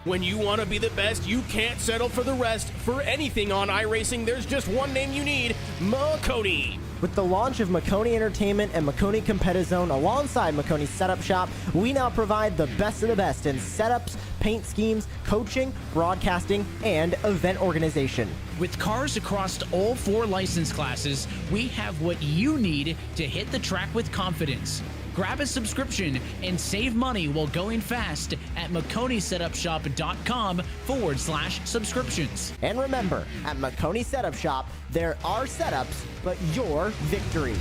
When you want to be the best, you can't settle for the rest. For anything on iRacing, there's just one name you need: Maconi. With the launch of Maconi Entertainment and Maconi Competizone alongside Maconi Setup Shop, we now provide the best of the best in setups, paint schemes, coaching, broadcasting, and event organization. With cars across all 4 license classes, we have what you need to hit the track with confidence. Grab a subscription and save money while going fast at MaconiSetupShop.com/subscriptions. And remember, at Maconi Setup Shop, there are setups, but your victories.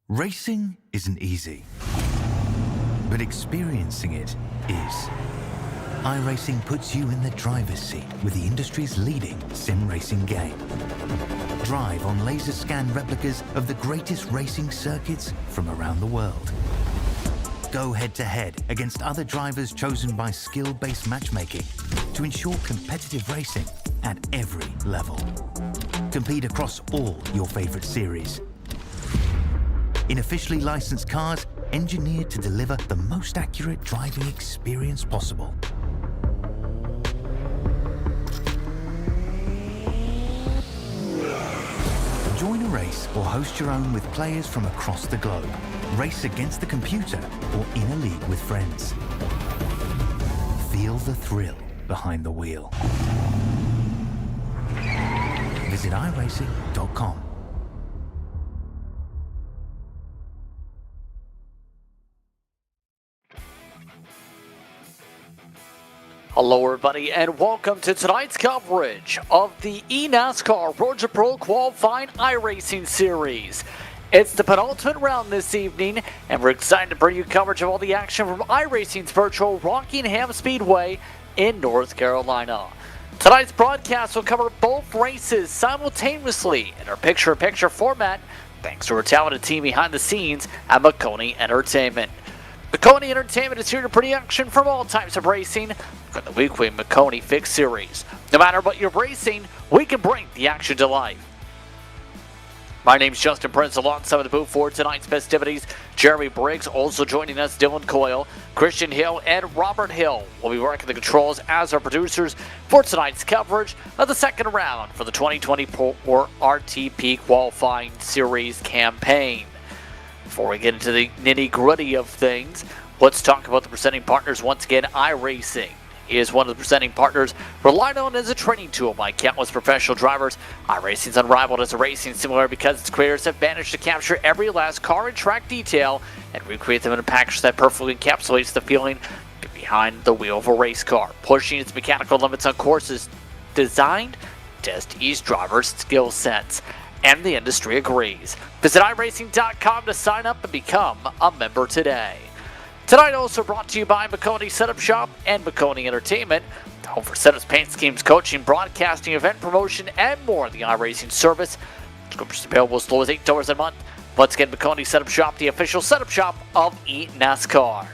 Racing isn't easy, but experiencing it is. iRacing puts you in the driver's seat with the industry's leading sim racing game. Drive on laser scan replicas of the greatest racing circuits from around the world. Go head-to-head against other drivers chosen by skill-based matchmaking to ensure competitive racing at every level. Compete across all your favorite series. In officially licensed cars, engineered to deliver the most accurate driving experience possible. Join a race or host your own with players from across the globe. Race against the computer or in a league with friends. Feel the thrill behind the wheel. Visit iRacing.com. Hello everybody and welcome to tonight's coverage of the eNASCAR Road to Pro Qualifying iRacing Series. It's the penultimate round this evening and we're excited to bring you coverage of all the action from iRacing's virtual Rockingham Speedway in North Carolina. Tonight's broadcast will cover both races simultaneously in our picture-in-picture format thanks to our talented team behind the scenes at Maconi Entertainment. Maconi Entertainment is here to bring action from all types of racing from the weekly Maconi Fix Series. No matter what you're racing, we can bring the action to life. My name's Justin Prince, alongside the booth for tonight's festivities. Jeremy Briggs also joining us, Dylan Coyle, Christian Hill, and Robert Hill will be working the controls as our producers for tonight's coverage of the second round for the 2024 RTP Qualifying Series campaign. Before we get into the nitty-gritty of things, let's talk about the presenting partners once again. iRacing is one of the presenting partners relied on as a training tool by countless professional drivers. iRacing is unrivaled as a racing simulator because its creators have managed to capture every last car and track detail and recreate them in a package that perfectly encapsulates the feeling behind the wheel of a race car, pushing its mechanical limits on courses designed to test each driver's skill sets. And the industry agrees. Visit iRacing.com to sign up and become a member today. Tonight also brought to you by Maconi Setup Shop and Maconi Entertainment, home for setups, paint schemes, coaching, broadcasting, event promotion, and more. The iRacing service. Subscriptions available as low as $8 a month. Once again, Maconi Setup Shop, the official setup shop of eNASCAR.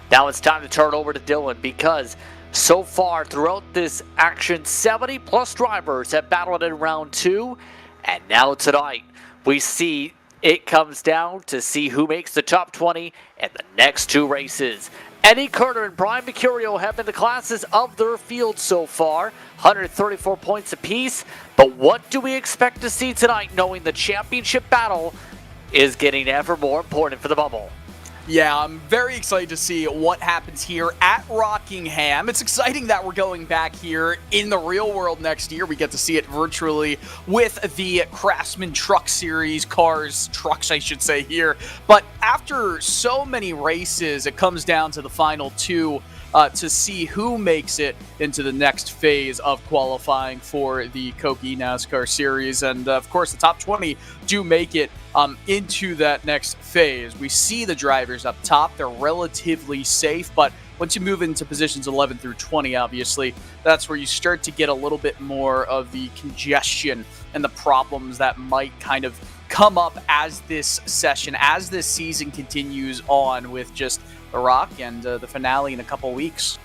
Now it's time to turn it over to Dylan because so far throughout this action, 70 plus drivers have battled in round 2, and now tonight we see it comes down to see who makes the top 20 in the next 2 races. Eddie Carter and Brian Mercurio have been the classes of their field so far, 134 points apiece, but what do we expect to see tonight knowing the championship battle is getting ever more important for the bubble? Yeah, I'm very excited to see what happens here at Rockingham. It's exciting that we're going back here in the real world next year. We get to see it virtually with the Craftsman Truck Series, trucks I should say here. But after so many races, it comes down to the final 2 to see who makes it into the next phase of qualifying for the Coke eNASCAR Series. And of course, the top 20 do make it into that next phase. We see the drivers up top. They're relatively safe, but once you move into positions 11 through 20, obviously, that's where you start to get a little bit more of the congestion and the problems that might kind of come up as this season continues on with just The Rock and the finale in a couple weeks.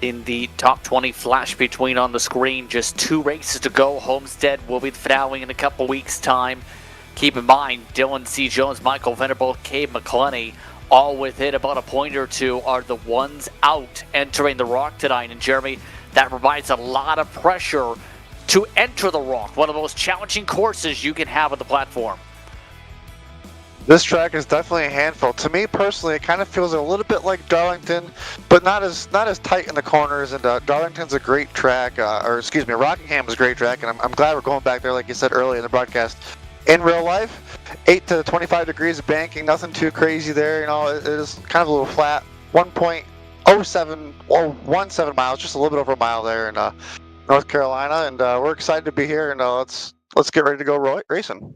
In the top 20 flash between on the screen, just 2 races to go. Homestead will be the finale in a couple weeks' time. Keep in mind, Dylan C. Jones, Michael Venable, Cade McClenney, all within about a point or two, are the ones out entering the Rock tonight. And Jeremy, that provides a lot of pressure to enter the Rock, one of the most challenging courses you can have on the platform. This track is definitely a handful. To me personally, it kind of feels a little bit like Darlington, but not as tight in the corners. And Darlington's a great track, Rockingham is a great track, and I'm glad we're going back there, like you said earlier in the broadcast. In real life, 8 to 25 degrees of banking, nothing too crazy there. You know, it is kind of a little flat. 1.17 miles, just a little bit over a mile there in North Carolina, and we're excited to be here. And let's get ready to go racing.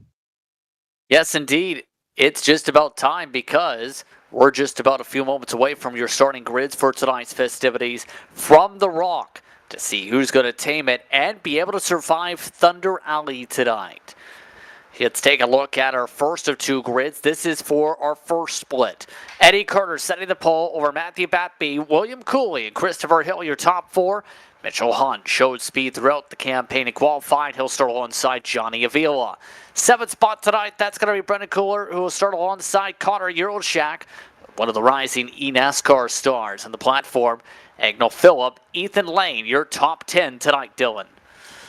Yes, indeed. It's just about time, because we're just about a few moments away from your starting grids for tonight's festivities from the Rock to see who's going to tame it and be able to survive Thunder Alley tonight. Let's take a look at our first of 2 grids. This is for our first split. Eddie Carter setting the pole over Matthew Batby, William Cooley, and Christopher Hill, your top 4. Mitchell Hunt showed speed throughout the campaign and qualified. He'll start alongside Johnny Avila. 7th spot tonight, that's going to be Brendan Cooler, who will start alongside Connor Euroshak, one of the rising eNASCAR stars on the platform. Agnell Phillip, Ethan Lane, your top 10 tonight, Dylan.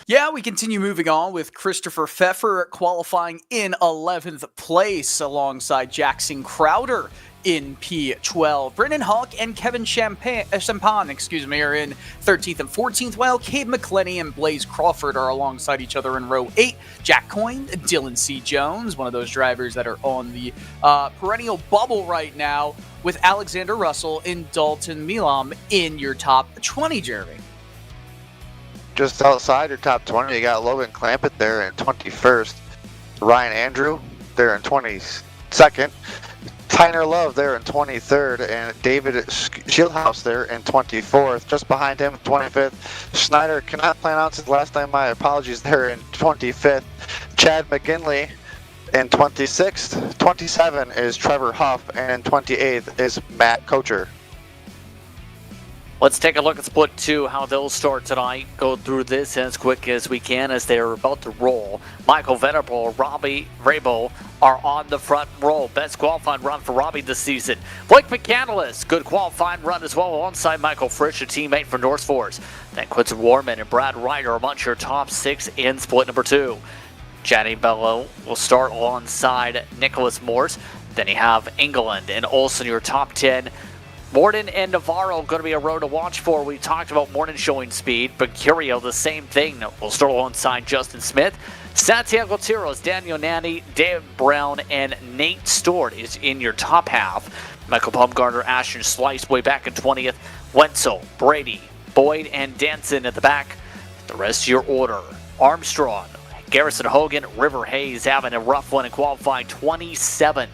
Yeah, we continue moving on with Christopher Pfeffer qualifying in 11th place alongside Jackson Crowder in P12. Brendan Hawk and Kevin Champagne are in 13th and 14th, while Cade McClenney and Blaze Crawford are alongside each other in row 8. Jack Coyne, Dylan C. Jones, one of those drivers that are on the perennial bubble right now, with Alexander Russell and Dalton Milam in your top 20, Jeremy. Just outside your top 20, you got Logan Clampett there in 21st. Ryan Andrew there in 22nd. Tyner Love there in 23rd. And David Shieldhouse there in 24th. Just behind him, 25th. Schneider cannot pronounce his last name. My apologies, there in 25th. Chad McGinley in 26th. 27 is Trevor Huff. And in 28th is Matt Kocher. Let's take a look at Split 2, how they'll start tonight. Go through this as quick as we can as they're about to roll. Michael Venable, Robbie Vrabel are on the front row. Best qualifying run for Robbie this season. Blake McCandless, good qualifying run as well alongside Michael Frisch, a teammate for North Force. Then Quinton Warman and Brad Ryder amongst your top 6 in Split number 2. Johnny Bello will start alongside Nicholas Morse. Then you have England and Olsen, your top 10. Morden and Navarro going to be a row to watch for. We talked about Morden showing speed, but Curio, the same thing. We'll start alongside Justin Smith. Santiago Tiros, Daniel Nani, Dave Brown, and Nate Stewart is in your top half. Michael Bumgarner, Ashton Slice way back in 20th. Wenzel, Brady, Boyd, and Danson at the back. The rest of your order. Armstrong, Garrison Hogan, River Hayes having a rough one and qualifying 27th.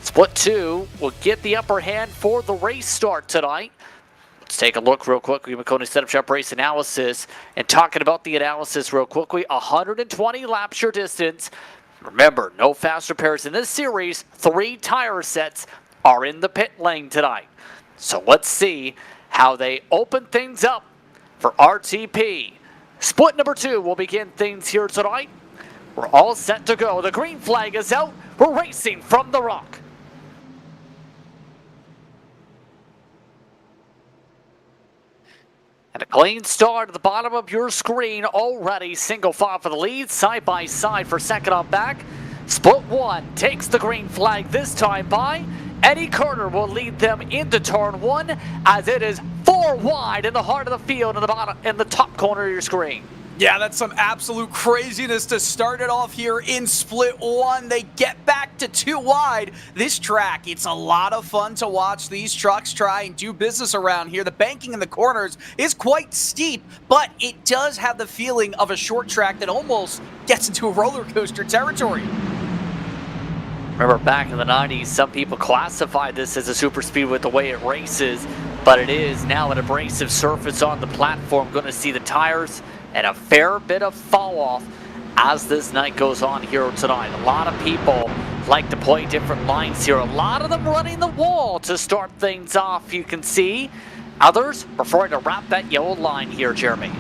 Split 2 will get the upper hand for the race start tonight. Let's take a look real quickly at Maconi Setup Shop Race Analysis. And talking about the analysis real quickly, 120 laps your distance. Remember, no fast repairs in this series. 3 tire sets are in the pit lane tonight. So let's see how they open things up for RTP. Split number 2 will begin things here tonight. We're all set to go. The green flag is out. We're racing from the Rock. And a clean start at the bottom of your screen already. Single file for the lead, side by side for second on back. Split 1 takes the green flag this time by Eddie Carter will lead them into turn 1 as it is 4 wide in the heart of the field in the top corner of your screen. Yeah, that's some absolute craziness to start it off here in Split 1. They get back to 2 wide. This track, it's a lot of fun to watch these trucks try and do business around here. The banking in the corners is quite steep, but it does have the feeling of a short track that almost gets into a roller coaster territory. Remember back in the 90s, some people classified this as a super speed with the way it races, but it is now an abrasive surface on the platform. Going to see the tires and a fair bit of fall off as this night goes on here tonight. A lot of people like to play different lines here. A lot of them running the wall to start things off. You can see Others preferring to wrap that yellow line here, Jeremy.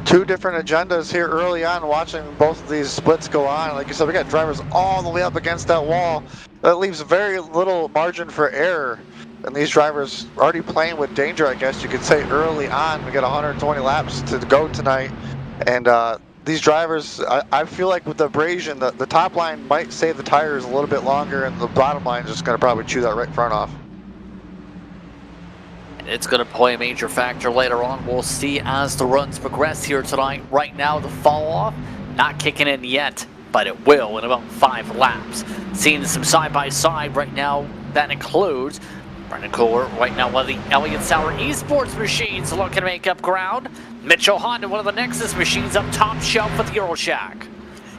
Two different agendas here early on, watching both of these splits go on. Like you said, we got drivers all the way up against that wall. That leaves very little margin for error. And these drivers already playing with danger, I guess you could say, early on. We got 120 laps to go tonight. And these drivers, I feel like with the abrasion, the top line might save the tires a little bit longer, and the bottom line is just going to probably chew that right front off. It's going to play a major factor later on. We'll see as the runs progress here tonight. Right now, the fall off not kicking in yet, but it will in about 5 laps. Seeing some side-by-side right now. That includes Brendan Kohler right now, one of the Elliott Sauer Esports machines looking to make up ground. Mitchell Honda, one of the Nexus machines up top shelf with Euroshack.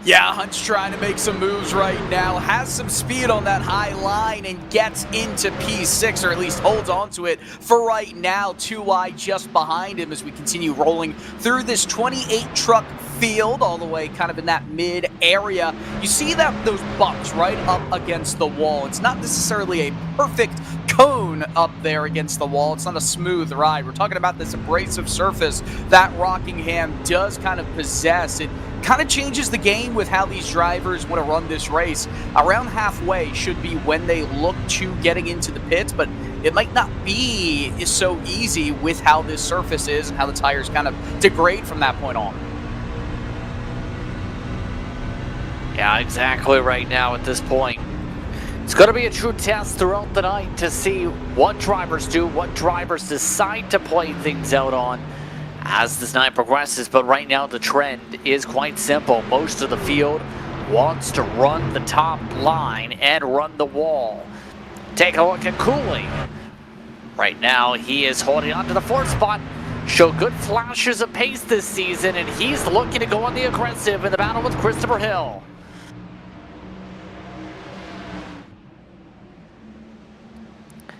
Yeah, Hunt's trying to make some moves right now, has some speed on that high line and gets into P6, or at least holds on to it for right now. 2 wide just behind him as we continue rolling through this 28 truck field, all the way kind of in that mid area. You see that those bumps right up against the wall. It's not necessarily a perfect cone up there against the wall. It's not a smooth ride. We're talking about this abrasive surface that Rockingham does kind of possess. It kind of changes the game with how these drivers want to run this race. Around halfway should be when they look to getting into the pits, but it might not be so easy with how this surface is and how the tires kind of degrade from that point on. Yeah, exactly right now at this point. It's going to be a true test throughout the night to see what drivers do, what drivers decide to play things out on as this night progresses. But right now the trend is quite simple. Most of the field wants to run the top line and run the wall. Take a look at Cooley. Right now he is holding on to the 4th spot. Showed good flashes of pace this season, and he's looking to go on the aggressive in the battle with Christopher Hill.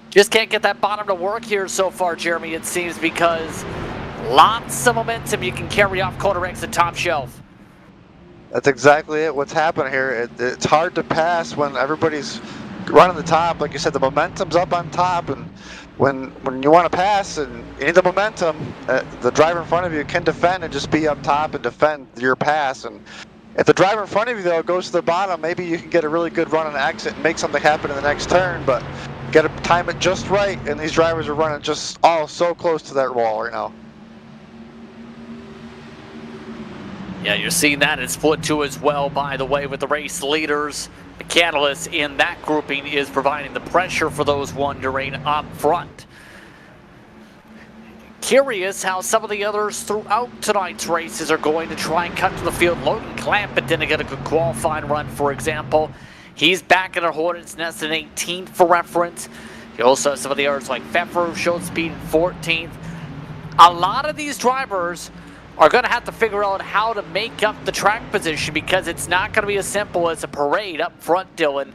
Just can't get that bottom to work here so far, Jeremy, it seems, because lots of momentum you can carry off quarter exit top shelf. That's exactly it. What's happening here, it's hard to pass when everybody's running the top. Like you said, the momentum's up on top, and when you want to pass and you need the momentum, the driver in front of you can defend and just be up top and defend your pass. And if the driver in front of you, though, goes to the bottom, maybe you can get a really good run on exit and make something happen in the next turn, but got to time it just right, and these drivers are running just all so close to that wall right now. Yeah, you're seeing that in split 2 as well, by the way, with the race leaders. The catalyst in that grouping is providing the pressure for those wondering up front. Curious how some of the others throughout tonight's races are going to try and cut to the field. Logan Clampett didn't get a good qualifying run, for example. He's back in a Hornets Nest in 18th for reference. You also have some of the others like Pfeffer, who showed speed in 14th. A lot of these drivers are going to have to figure out how to make up the track position, because it's not going to be as simple as a parade up front, Dylan,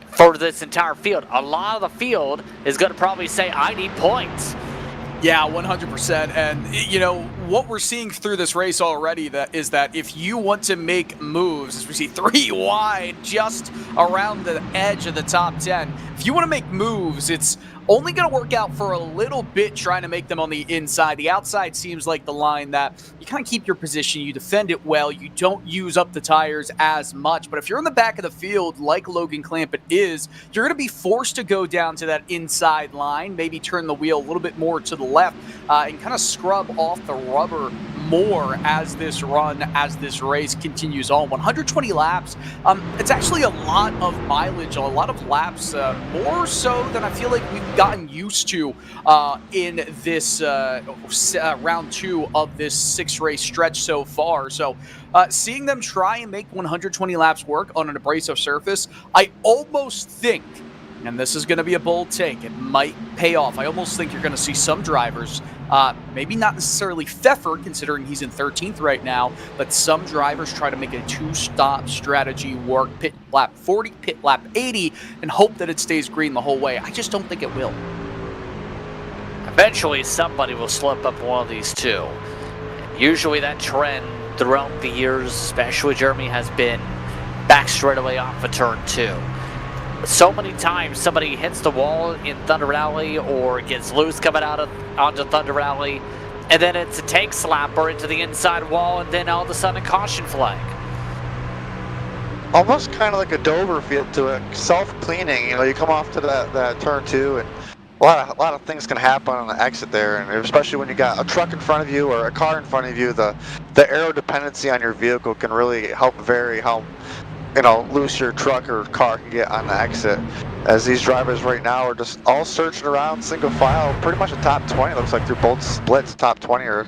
for this entire field. A lot of the field is going to probably say, I need points. Yeah, 100%. And, you know, what we're seeing through this race already is that if you want to make moves, as we see 3 wide just around the edge of the top 10, if you want to make moves, it's only going to work out for a little bit trying to make them on the inside. The outside seems like the line that you kind of keep your position, you defend it well, you don't use up the tires as much. But if you're in the back of the field like Logan Clampett is, you're going to be forced to go down to that inside line, maybe turn the wheel a little bit more to the left and kind of scrub off the rubber more as this race continues on. 120 laps, it's actually a lot of mileage, a lot of laps, more so than I feel like we've gotten used to in this round 2 of this 6-race stretch so far. So seeing them try and make 120 laps work on an abrasive surface, I almost think, and this is going to be a bold take, it might pay off. I almost think you're going to see some drivers, maybe not necessarily Pfeffer, considering he's in 13th right now, but some drivers try to make a 2-stop strategy work, pit lap 40, pit lap 80, and hope that it stays green the whole way. I just don't think it will. Eventually, somebody will slip up one of these two. Usually that trend throughout the years, especially Jeremy, has been back straight away off of turn 2. so many times somebody hits the wall in Thunder Alley or gets loose coming onto Thunder Alley, and then it's a tank slapper into the inside wall, and then all of a sudden a caution flag. Almost kind of like a Dover feel to it, self-cleaning. You come off to that turn 2, and a lot of things can happen on the exit there, and especially when you got a truck in front of you or a car in front of you, the aero dependency on your vehicle can really help vary how loose your truck or car can get on the exit. As these drivers right now are just all searching around single file, pretty much a top 20. Looks like they're both splits. Top 20 are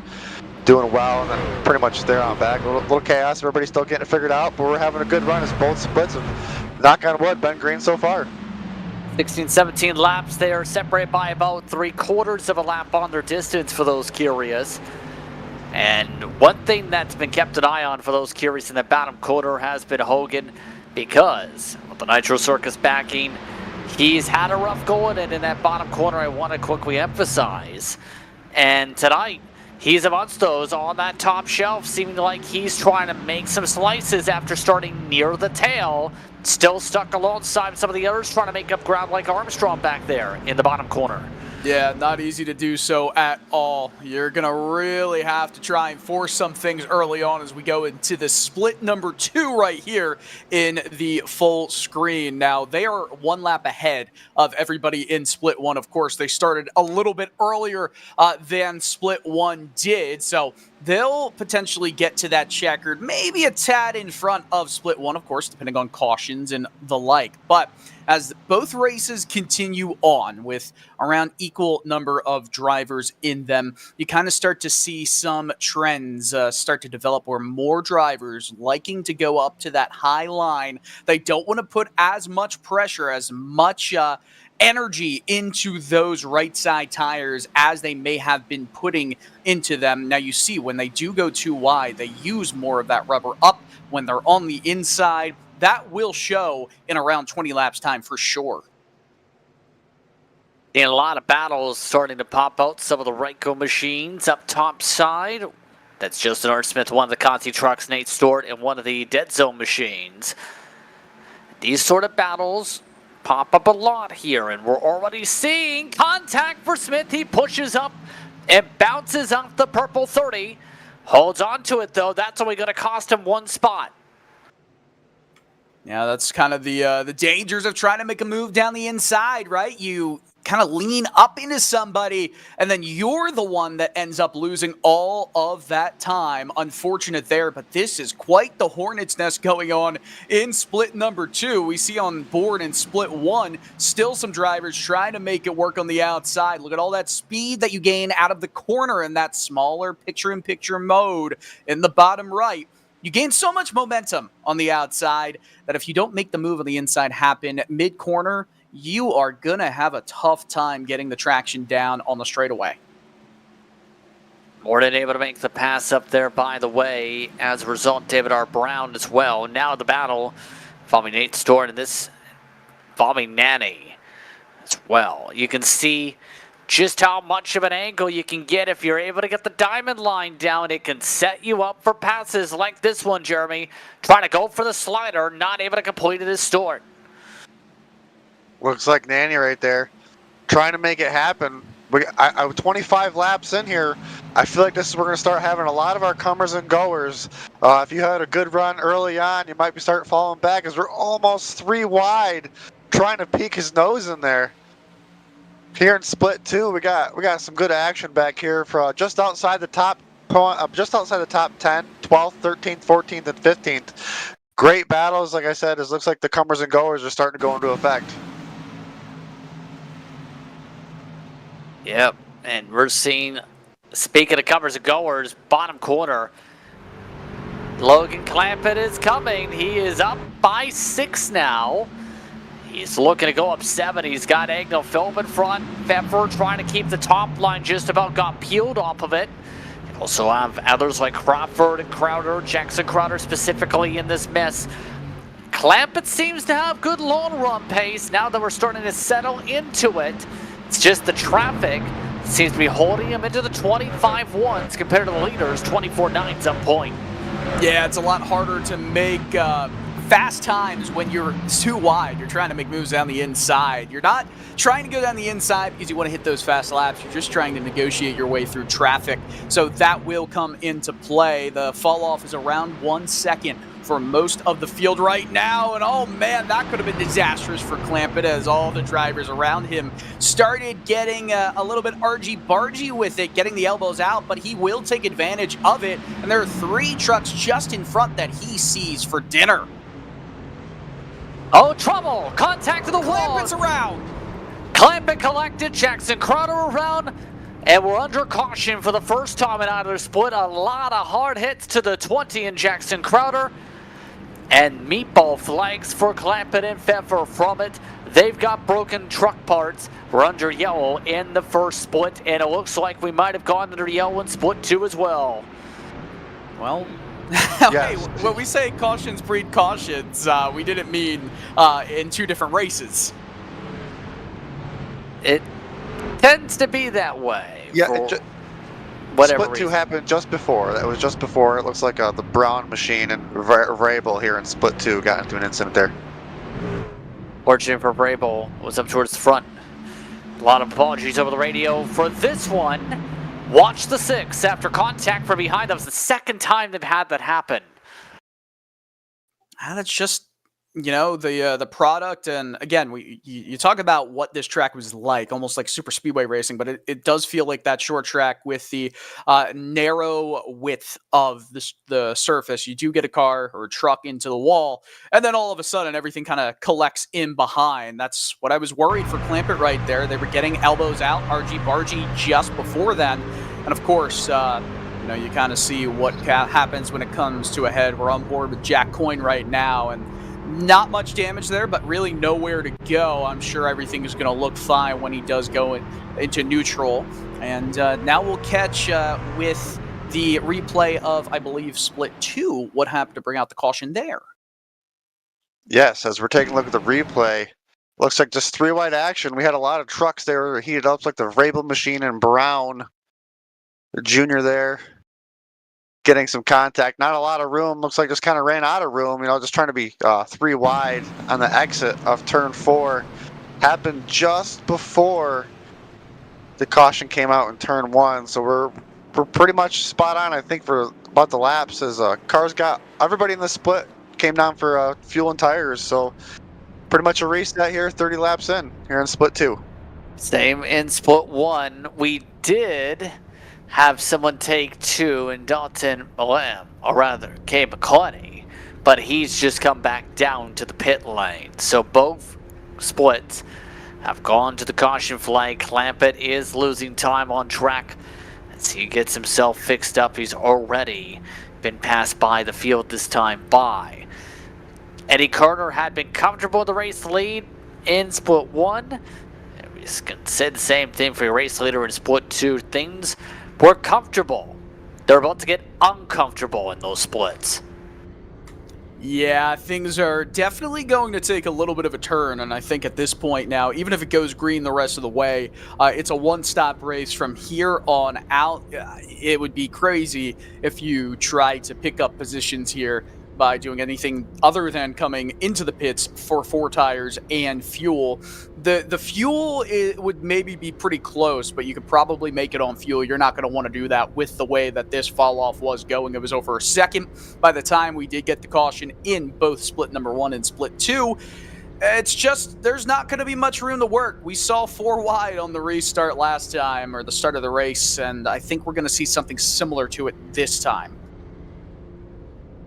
doing well, and then pretty much there on back. A little chaos. Everybody's still getting it figured out, but we're having a good run as both splits have, knock on wood, been green so far. 16, 17 laps there, separated by about 3/4 of a lap on their distance for those curious. And one thing that's been kept an eye on for those curious in the bottom quarter has been Hogan, because with the Nitro Circus backing, he's had a rough going, and in that bottom corner I want to quickly emphasize. And tonight, he's amongst those on that top shelf, seeming like he's trying to make some slices after starting near the tail. Still stuck alongside some of the others, trying to make up ground like Armstrong back there in the bottom corner. Yeah, not easy to do so at all. You're going to really have to try and force some things early on as we go into the split number 2 right here in the full screen. Now, they are 1 lap ahead of everybody in split 1. Of course, they started a little bit earlier than split 1 did, so they'll potentially get to that checkered, maybe a tad in front of split 1, of course, depending on cautions and the like. But as both races continue on with around equal number of drivers in them, you kind of start to see some trends start to develop where more drivers liking to go up to that high line. They don't want to put as much pressure, as much energy into those right side tires as they may have been putting into them. Now you see when they do go too wide, they use more of that rubber up when they're on the inside. That will show in around 20 laps time for sure. In a lot of battles starting to pop out. Some of the Ryko machines up top side. That's Justin R. Smith, one of the Conti trucks, Nate Stewart, and one of the Dead Zone machines. These sort of battles pop up a lot here, and we're already seeing contact for Smith. He pushes up and bounces off the purple 30. Holds on to it, though. That's only going to cost him 1 spot. Yeah, that's kind of the dangers of trying to make a move down the inside, right? You kind of lean up into somebody, and then you're the one that ends up losing all of that time. Unfortunate there, but this is quite the hornet's nest going on in split number 2. We see on board in split 1, still some drivers trying to make it work on the outside. Look at all that speed that you gain out of the corner in that smaller picture-in-picture mode in the bottom right. You gain so much momentum on the outside that if you don't make the move on the inside happen mid-corner, you are going to have a tough time getting the traction down on the straightaway. Morden able to make the pass up there, by the way. As a result, David R. Brown as well. Now the battle following Nate Stewart and this following Nanny as well. You can see just how much of an angle you can get if you're able to get the diamond line down. It can set you up for passes like this one, Jeremy. Trying to go for the slider, not able to complete it as Stewart. Looks like Nanny right there, trying to make it happen. I 25 laps in here. I feel like we're going to start having a lot of our comers and goers. If you had a good run early on, you might be starting falling back as we're almost 3 wide, trying to peek his nose in there. Here in split 2, we got some good action back here for just outside the top 10, 12th, 13th, 14th, and 15th. Great battles, like I said. It looks like the comers and goers are starting to go into effect. Yep, and we're seeing, speaking of comers and goers, bottom corner, Logan Clampett is coming. He is up by 6 now. He's looking to go up 7. He's got Agnell Phillip in front. Pfeffer trying to keep the top line, just about got peeled off of it. You also have others like Crawford and Crowder, Jackson Crowder specifically in this mess. Clampett seems to have good long run pace now that we're starting to settle into it. It's just the traffic seems to be holding him into the 25-1s compared to the leaders, 24-9s up point. Yeah, it's a lot harder to make fast times when you're too wide. You're trying to make moves down the inside. You're not trying to go down the inside because you want to hit those fast laps. You're just trying to negotiate your way through traffic. So that will come into play. The fall off is around 1 second for most of the field right now, and oh man, that could have been disastrous for Clampett as all the drivers around him started getting a little bit argy-bargy with it, getting the elbows out, but he will take advantage of it, and there are 3 trucks just in front that he sees for dinner. Oh, trouble! Contact to the wall! Clampett's around! Clampett collected, Jackson Crowder around, and we're under caution for the first time in either split. A lot of hard hits to the 20 in Jackson Crowder. And meatball flags for Clampett and Pfeffer from it. They've got broken truck parts. We're under yellow in the first split, and it looks like we might have gone under yellow in split 2 as well. Well, Yes. hey, when we say cautions breed cautions, we didn't mean in 2 different races. It tends to be that way. Yeah, for whatever split 2 reason. happened just before. That was just before. It looks like the Brown machine and Vrabel here in split 2 got into an incident there. Fortunate for Vrabel was up towards the front. A lot of apologies over the radio for this one. Watch the 6 after contact from behind. That was the second time they've had that happen. That's just, you know, the product. And again, you talk about what this track was like, almost like super speedway racing, but it does feel like that short track with the narrow width of the surface. You do get a car or a truck into the wall, and then all of a sudden everything kind of collects in behind. That's what I was worried for Clampett right there. They were getting elbows out, argy-bargy just before then. And of course, you kind of see what happens when it comes to a head. We're on board with Jack Coyne right now, and not much damage there, but really nowhere to go. I'm sure everything is going to look fine when he does go into neutral. And now we'll catch with the replay of, I believe, split 2, what happened to bring out the caution there. Yes, as we're taking a look at the replay, looks like just 3 wide action. We had a lot of trucks there heated up, like the Vrabel machine and Brown, the junior there, getting some contact. Not a lot of room. Looks like just kind of ran out of room, just trying to be 3 wide on the exit of turn 4. Happened just before the caution came out in turn 1. So we're pretty much spot on, I think, for about the laps, as cars got everybody in the split came down for fuel and tires. So pretty much a reset here, 30 laps in here in split 2. Same in split 1. We did have someone take 2 in Dalton Malam, or rather, K. Maconi, but he's just come back down to the pit lane. So both splits have gone to the caution flag. Clampett is losing time on track as he gets himself fixed up. He's already been passed by the field this time by Eddie Kerner. Had been comfortable in the race lead in split 1. We can say the same thing for your race leader in split 2. Things were comfortable. They're about to get uncomfortable in those splits. Yeah, things are definitely going to take a little bit of a turn, and I think at this point now, even if it goes green the rest of the way, it's a one-stop race from here on out. It would be crazy if you try to pick up positions here by doing anything other than coming into the pits for 4 tires and fuel. The fuel would maybe be pretty close, but you could probably make it on fuel. You're not going to want to do that with the way that this fall off was going. It was over a second by the time we did get the caution in both split number 1 and split 2. It's just, there's not going to be much room to work. We saw 4 wide on the restart last time, or the start of the race, and I think we're going to see something similar to it this time.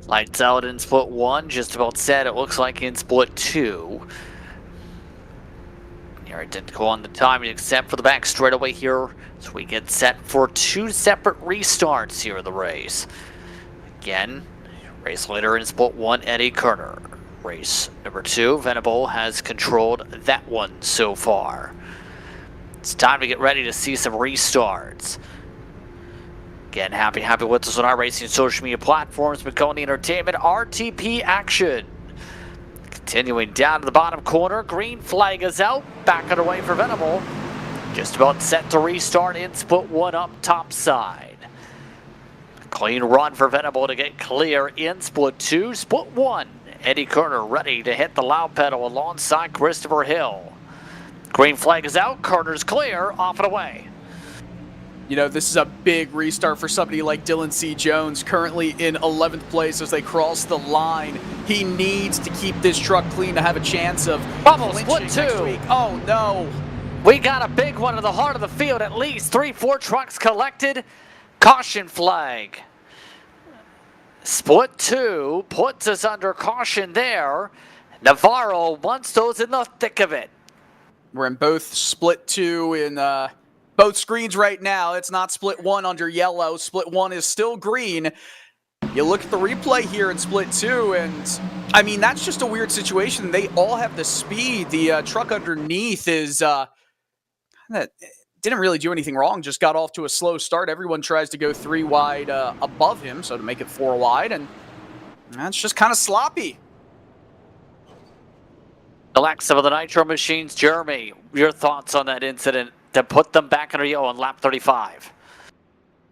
Lights out in split 1, just about set. It looks like in split 2. It didn't go on the timing except for the back straightaway here. So we get set for 2 separate restarts here in the race. Again, race leader in split 1, Eddie Kerner. Race number 2, Venable has controlled that one so far. It's time to get ready to see some restarts. Again, happy with us on our racing social media platforms. Maconi Entertainment, RTP Action. Continuing down to the bottom corner, green flag is out. Back it away for Venable. Just about set to restart in split 1 up top side. Clean run for Venable to get clear in split 2. Split 1 Eddie Kerner ready to hit the loud pedal alongside Christopher Hill. Green flag is out, Kerner's clear, off and away. You know, this is a big restart for somebody like Dylan C. Jones, currently in 11th place as they cross the line. He needs to keep this truck clean to have a chance of Bubble clinching split next 2. week. Oh, no. We got a big one in the heart of the field, at least 3-4 trucks collected. Caution flag. Split 2 puts us under caution there. Navarro wants those in the thick of it. We're in both split 2 in both screens right now. It's not split 1 under yellow. Split 1 is still green. You look at the replay here in split 2, and I mean, that's just a weird situation. They all have the speed. The truck underneath is didn't really do anything wrong, just got off to a slow start. Everyone tries to go 3 wide above him, so to make it 4 wide, and that's just kind of sloppy. Select some of the nitro machines. Jeremy, your thoughts on that incident to put them back under yellow on lap 35?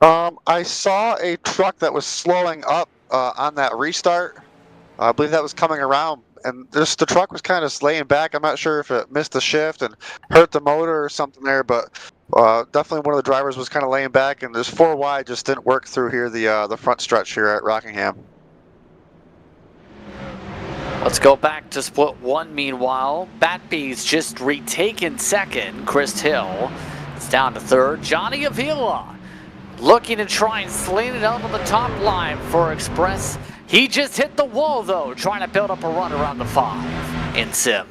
I saw a truck that was slowing up on that restart. I believe that was coming around, and the truck was kind of laying back. I'm not sure if it missed the shift and hurt the motor or something there, but definitely one of the drivers was kind of laying back, and this 4 wide just didn't work through here, the front stretch here at Rockingham. Let's go back to split 1 meanwhile. Batby's just retaken second. Chris Hill is down to third. Johnny Avila looking to try and sling it out on the top line for Express. He just hit the wall though, trying to build up a run around the 5 in Sim.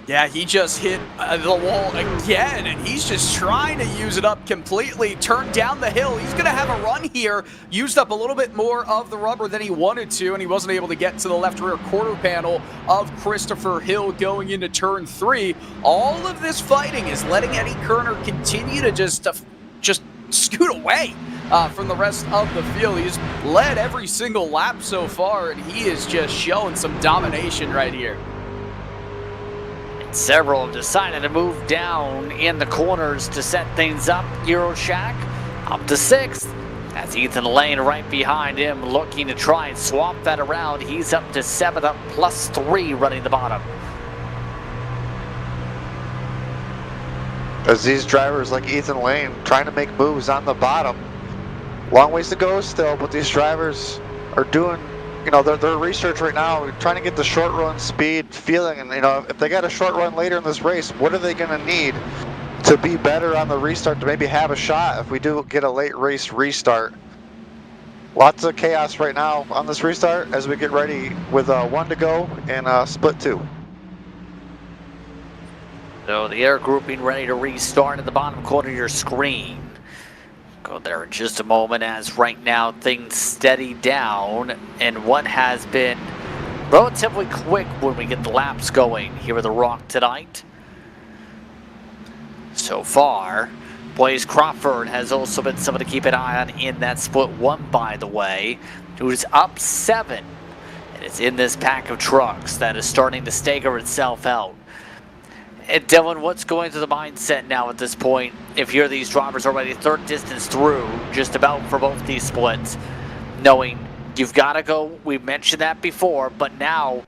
Yeah, he just hit the wall again, and he's just trying to use it up completely. Turned down the hill. He's going to have a run here. Used up a little bit more of the rubber than he wanted to, and he wasn't able to get to the left rear quarter panel of Christopher Hill going into turn 3. All of this fighting is letting Eddie Kerner continue to just scoot away from the rest of the field. He's led every single lap so far, and he is just showing some domination right here. Several have decided to move down in the corners to set things up. Euroshack up to 6th. That's Ethan Lane right behind him, looking to try and swap that around. He's up to 7th, up +3 running the bottom. As these drivers like Ethan Lane trying to make moves on the bottom. Long ways to go still, but these drivers are doing, you know, their research right now, trying to get the short run speed feeling, and you know, if they got a short run later in this race, what are they going to need to be better on the restart to maybe have a shot if we do get a late race restart? Lots of chaos right now on this restart as we get ready with 1 to go and split 2. So the air grouping ready to restart at the bottom corner of your screen. Go there in just a moment, as right now things steady down and what has been relatively quick when we get the laps going here at the Rock tonight. So far, Blaze Crawford has also been someone to keep an eye on in that split 1, by the way, who's up 7 and is in this pack of trucks that is starting to stagger itself out. And Dylan, what's going through the mindset now at this point if you're these drivers already third distance through just about for both these splits, knowing you've got to go, we've mentioned that before, but now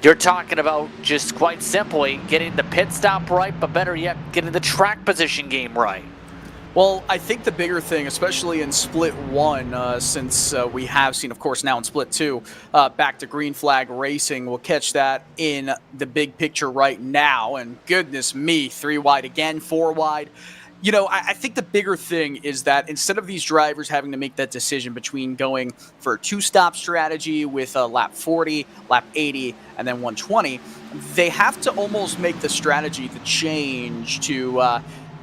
you're talking about just quite simply getting the pit stop right, but better yet, getting the track position game right. Well, I think the bigger thing, especially in split 1, since we have seen, of course, now in split 2, back to green flag racing, we'll catch that in the big picture right now. And goodness me, 3 wide again, 4 wide. You know, I think the bigger thing is that instead of these drivers having to make that decision between going for a 2-stop strategy with lap 40, lap 80, and then 120, they have to almost make the strategy the change to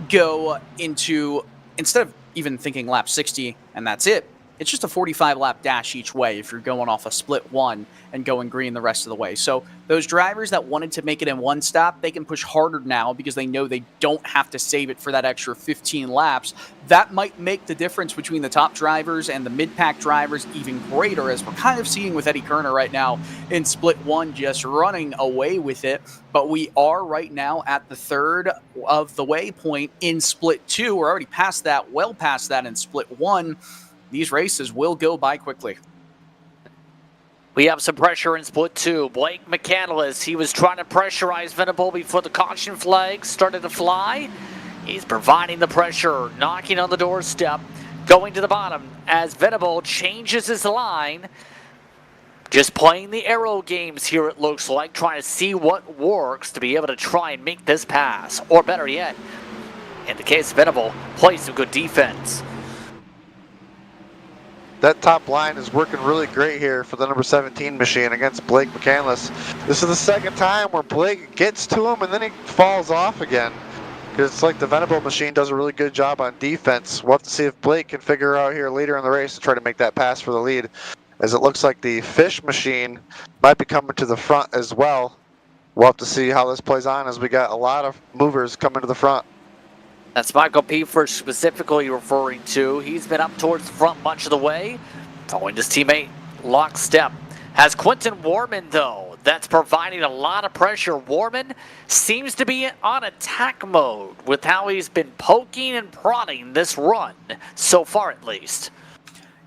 go into, instead of even thinking lap 60 and that's it, it's just a 45 lap dash each way if you're going off a split 1 and going green the rest of the way. So those drivers that wanted to make it in 1 stop, they can push harder now because they know they don't have to save it for that extra 15 laps. That might make the difference between the top drivers and the mid-pack drivers even greater, as we're kind of seeing with Eddie Kerner right now in split 1 just running away with it. But we are right now at the 3rd of the way point in split 2. We're already past that, well past that in split 1. These races will go by quickly. Well, 3 We have some pressure in split 2. Blake McCandless, he was trying to pressurize Venable before the caution flag started to fly. He's providing the pressure, knocking on the doorstep, going to the bottom as Venable changes his line. Just playing the arrow games here, it looks like, trying to see what works to be able to try and make this pass. Or better yet, in the case of Venable, play some good defense. That top line is working really great here for the number 17 machine against Blake McCandless. This is the second time where Blake gets to him and then he falls off again. Because it's like the Venable machine does a really good job on defense. We'll have to see if Blake can figure out here later in the race to try to make that pass for the lead. As it looks like the Fish machine might be coming to the front as well. We'll have to see how this plays on as we got a lot of movers coming to the front. That's Michael Piefer specifically referring to. He's been up towards the front much of the way, following his teammate lockstep. Has Quentin Warman, though, that's providing a lot of pressure. Warman seems to be on attack mode with how he's been poking and prodding this run, so far at least.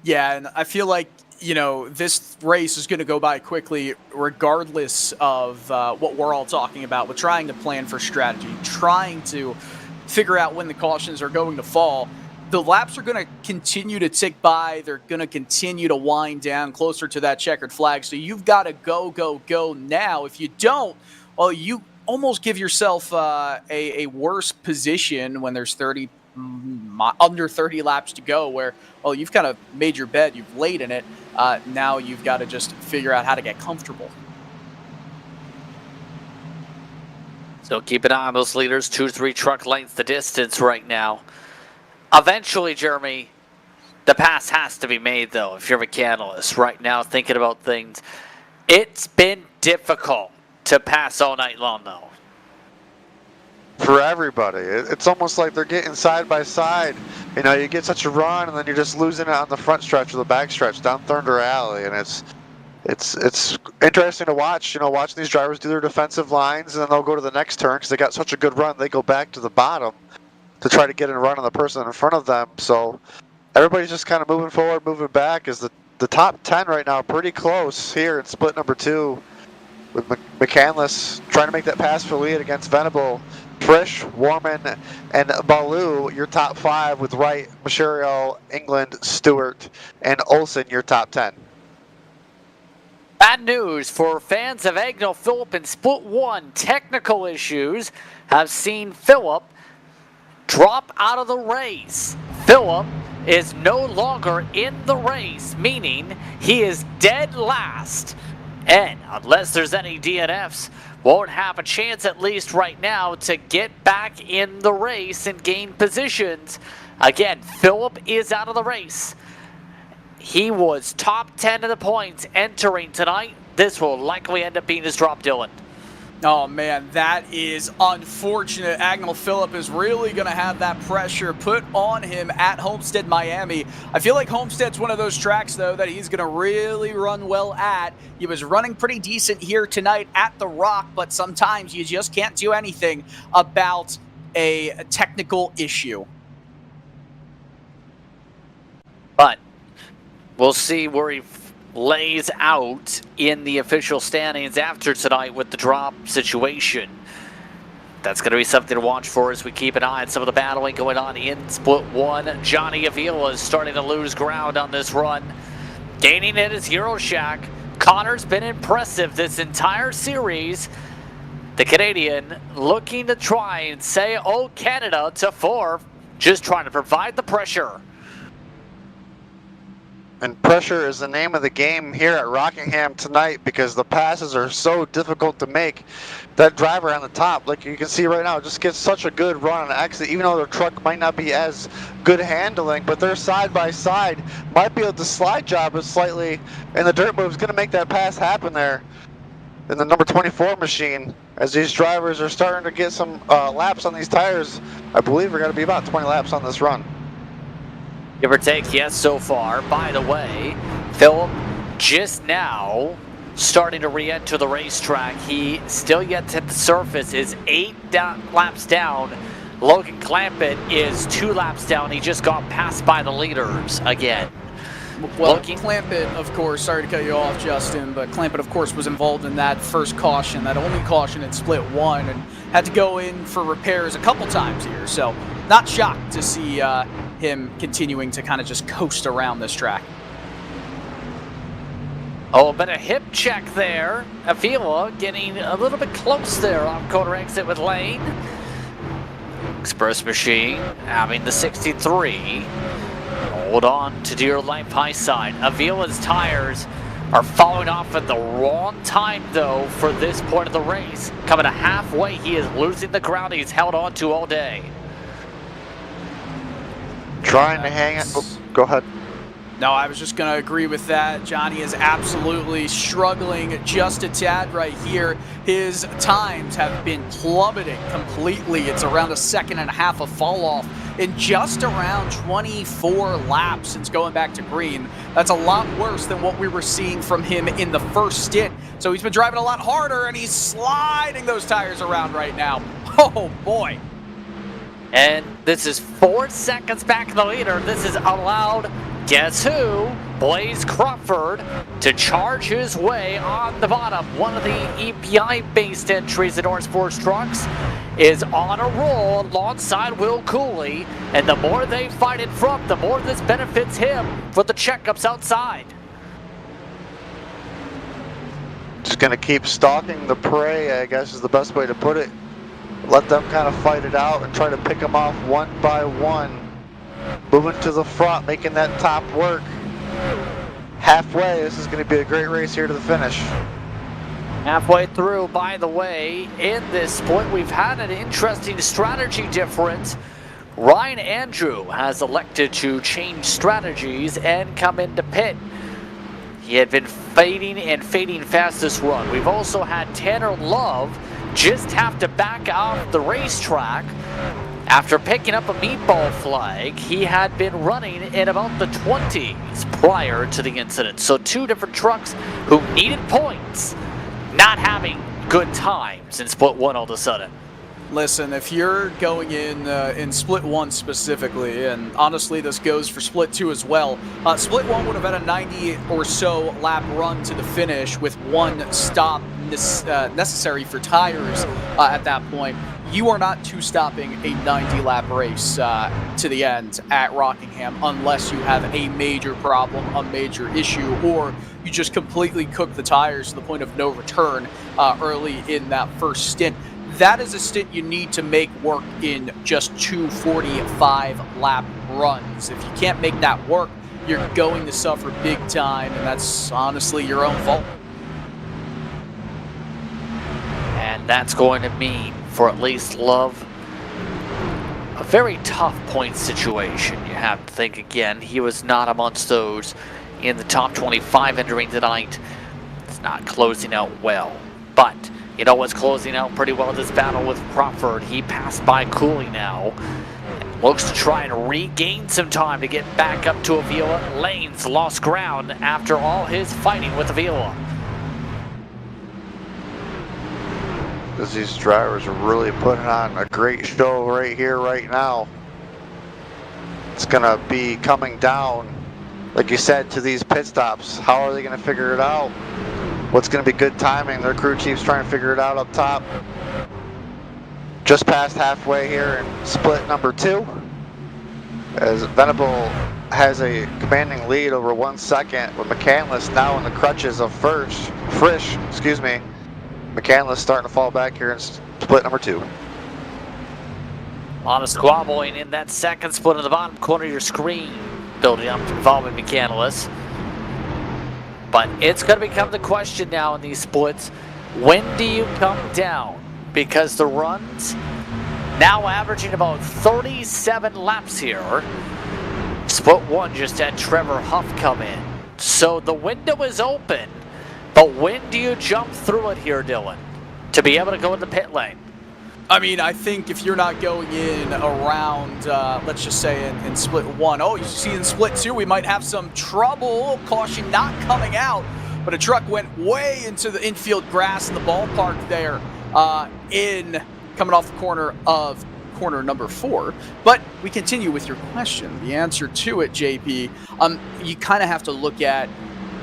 Yeah, and I feel like, you know, this race is going to go by quickly regardless of what we're all talking about with trying to plan for strategy, trying to figure out when the cautions are going to fall. The laps are going to continue to tick by. They're going to continue to wind down closer to that checkered flag. So you've got to go now. If you don't, well, you almost give yourself a worse position when there's under 30 laps to go where, well, you've kind of made your bed, you've laid in it. Now you've got to just figure out how to get comfortable. So keep an eye on those leaders, 2-3 truck lengths the distance right now. Eventually, Jeremy, the pass has to be made, though, if you're McCandless right now thinking about things. It's been difficult to pass all night long, though. For everybody. It's almost like they're getting side by side. You know, you get such a run and then you're just losing it on the front stretch or the back stretch down Thunder Alley, and it's interesting to watch, you know, watching these drivers do their defensive lines, and then they'll go to the next turn because they got such a good run. They go back to the bottom to try to get in a run on the person in front of them. So everybody's just kind of moving forward, moving back. Is the top 10 right now pretty close here in split number 2 with McCandless trying to make that pass for lead against Venable. Frisch, Warman, and Baloo, your top 5 with Wright, Macherio, England, Stewart, and Olsen, your top 10. Bad news for fans of Agnell Phillip in split 1. Technical issues have seen Phillip drop out of the race. Phillip is no longer in the race, meaning he is dead last. And unless there's any DNFs, won't have a chance, at least right now, to get back in the race and gain positions. Again, Phillip is out of the race. He was top 10 of the points entering tonight. This will likely end up being his drop, Dylan. Oh, man, that is unfortunate. Agnell Phillip is really going to have that pressure put on him at Homestead, Miami. I feel like Homestead's one of those tracks, though, that he's going to really run well at. He was running pretty decent here tonight at the Rock, but sometimes you just can't do anything about a technical issue. But we'll see where he lays out in the official standings after tonight with the drop situation. That's going to be something to watch for as we keep an eye on some of the battling going on in split 1. Johnny Avila is starting to lose ground on this run. Gaining it is Hero Shack. Connor's been impressive this entire series. The Canadian looking to try and say, oh, Canada to 4, just trying to provide the pressure. And pressure is the name of the game here at Rockingham tonight because the passes are so difficult to make. That driver on the top, like you can see right now, just gets such a good run on exit, even though their truck might not be as good handling, but they're side by side, might be able to slide job it slightly, and the dirt move is going to make that pass happen there. In the number 24 machine, as these drivers are starting to get some laps on these tires, I believe we're going to be about 20 laps on this run. Give or take, yes, so far. By the way, Phillip just now starting to re-enter the racetrack. He still yet to hit the surface, is 8 laps down. Logan Clampett is 2 laps down. He just got passed by the leaders again. Well, Clampett, of course, sorry to cut you off, Justin, but Clampett, of course, was involved in that first caution, that only caution in split one, and had to go in for repairs a couple times here. So not shocked to see him continuing to kind of just coast around this track. Oh, but a hip check there. Avila getting a little bit close there on corner exit with Lane. Express Machine having the 63. Hold on to dear life high side. Avila's tires are falling off at the wrong time, though, for this point of the race. Coming to halfway, he is losing the ground he's held on to all day. Trying to hang it. Oh, go ahead. No, I was just going to agree with that. Johnny is absolutely struggling just a tad right here. His times have been plummeting completely. It's around a second and a half of fall off in just around 24 laps since going back to green. That's a lot worse than what we were seeing from him in the first stint. So he's been driving a lot harder, and he's sliding those tires around right now. Oh, boy. And this is 4 seconds back in the leader. This is allowed, guess who? Blaze Crawford to charge his way on the bottom. One of the EPI-based entries in Sports Trucks is on a roll alongside Will Cooley. And the more they fight in front, the more this benefits him for the checkups outside. Just going to keep stalking the prey, I guess is the best way to put it. Let them kind of fight it out and try to pick them off one by one. Moving to the front, making that top work. Halfway, this is going to be a great race here to the finish. Halfway through, by the way, in this split, we've had an interesting strategy difference. Ryan Andrew has elected to change strategies and come into pit. He had been fading fast this run. We've also had Tanner Love just have to back off the racetrack after picking up a meatball flag. He had been running in about the 20s prior to the incident. So 2 different trucks who needed points, not having good times in split 1 all of a sudden. Listen, if you're going in split 1 specifically, and honestly this goes for split 2 as well, split 1 would have had a 90 or so lap run to the finish with 1 stop necessary for tires at that point. You are not two-stopping a 90-lap race to the end at Rockingham unless you have a major problem, a major issue, or you just completely cook the tires to the point of no return early in that first stint. That is a stint you need to make work in just 2 45-lap runs. If you can't make that work, you're going to suffer big time, and that's honestly your own fault. And that's going to mean, for at least Love, a very tough point situation. You have to think again, he was not amongst those in the top 25 entering tonight. It's not closing out well. But you know what's closing out pretty well this battle with Crawford? He passed by Cooley now. Looks to try and regain some time to get back up to Avila. Lane's lost ground after all his fighting with Avila. Because these drivers are really putting on a great show right here, right now. It's going to be coming down, like you said, to these pit stops. How are they going to figure it out? What's going to be good timing? Their crew chief's trying to figure it out up top. Just past halfway here in split number 2. As Venable has a commanding lead over 1 second, with McCandless now in the crutches of Frisch, excuse me. McCandless starting to fall back here in split number 2. A lot of squabbling in that second split in the bottom corner of your screen, building up involving McCandless. But it's going to become the question now in these splits, when do you come down? Because the runs now averaging about 37 laps here. Split 1 just had Trevor Huff come in. So the window is open. But when do you jump through it here, Dylan, to be able to go in the pit lane? I mean, I think if you're not going in around, let's just say in split 1, oh, you see in split 2, we might have some trouble. Caution not coming out, but a truck went way into the infield grass in the ballpark there, coming off the corner of corner number 4. But we continue with your question. The answer to it, JP, you kind of have to look at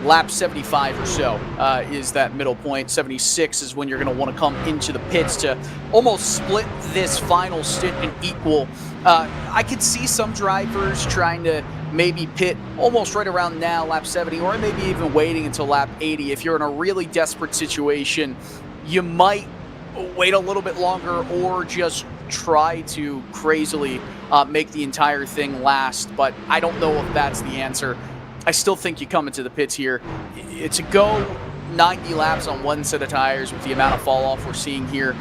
lap 75 or so is that middle point. 76 is when you're going to want to come into the pits to almost split this final stint and equal. I could see some drivers trying to maybe pit almost right around now, lap 70, or maybe even waiting until lap 80. If you're in a really desperate situation, you might wait a little bit longer or just try to crazily make the entire thing last. But I don't know if that's the answer. I still think you come into the pits here. It's a go 90 laps on one set of tires with the amount of fall off we're seeing here.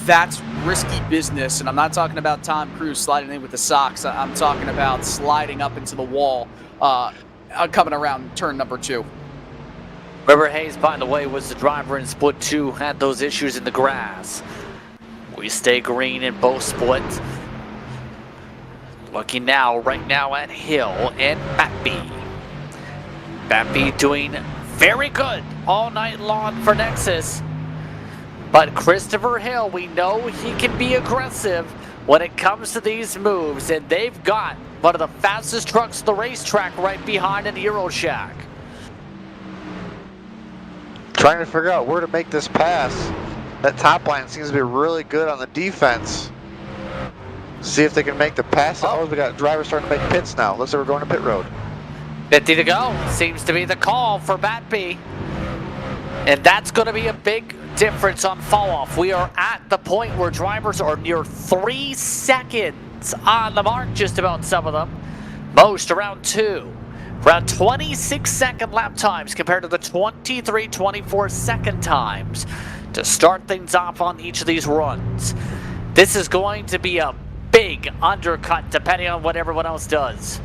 That's risky business, and I'm not talking about Tom Cruise sliding in with the socks. I'm talking about sliding up into the wall coming around turn number 2. River Hayes, by the way, was the driver in split 2, had those issues in the grass. We stay green in both splits. Looking now, right now at Hill and Batby. Batby doing very good all night long for Nexus. But Christopher Hill, we know he can be aggressive when it comes to these moves. And they've got one of the fastest trucks on the racetrack right behind in Euroshack. Trying to figure out where to make this pass. That top line seems to be really good on the defense. See if they can make the pass. Oh, we got drivers starting to make pits now. Looks like we're going to pit road. 50 to go. Seems to be the call for Batby. And that's going to be a big difference on fall off. We are at the point where drivers are near 3 seconds on the mark, just about some of them. Most around 2. Around 26-second lap times compared to the 23, 24-second times to start things off on each of these runs. This is going to be a big undercut depending on what everyone else does.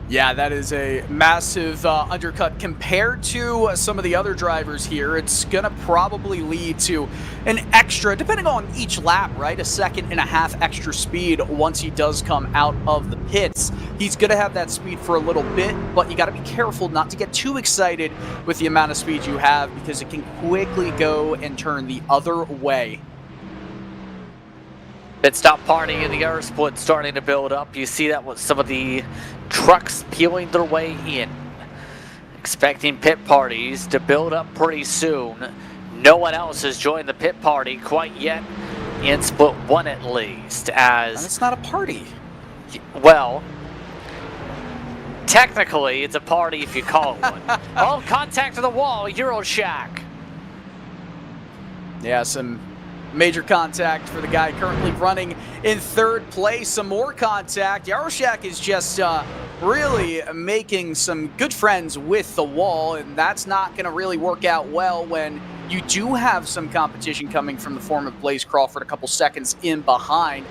Yeah, that is a massive undercut compared to some of the other drivers here. It's going to probably lead to an extra, depending on each lap, right? A 1.5 seconds extra speed once he does come out of the pits. He's going to have that speed for a little bit, but you got to be careful not to get too excited with the amount of speed you have because it can quickly go and turn the other way. Pit stop party in the air split starting to build up. You see that with some of the trucks peeling their way in. Expecting pit parties to build up pretty soon. No one else has joined the pit party quite yet in split 1 at least. As it's not a party. Well, technically it's a party if you call it one. Oh, contact to the wall, Euroshack. Yeah, some major contact for the guy currently running in 3rd place. Some more contact. Euroshack is just really making some good friends with the wall, and that's not going to really work out well when you do have some competition coming from the form of Blaze Crawford a couple seconds in behind.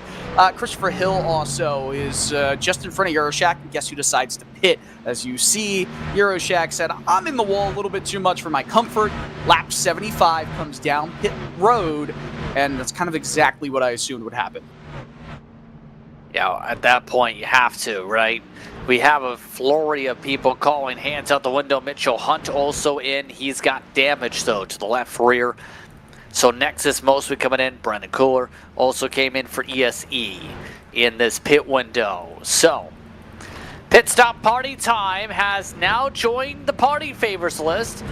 Christopher Hill also is just in front of Euroshack, and guess who decides to pit? As you see, Euroshack said, I'm in the wall a little bit too much for my comfort. Lap 75 comes down pit road, and that's kind of exactly what I assumed would happen. Yeah, at that point you have to, right? We have a flurry of people calling hands out the window. Mitchell Hunt also in. He's got damage, though, to the left rear. So Nexus mostly coming in. Brendan Cooler also came in for ESE in this pit window. So pit stop party time has now joined the party favors list.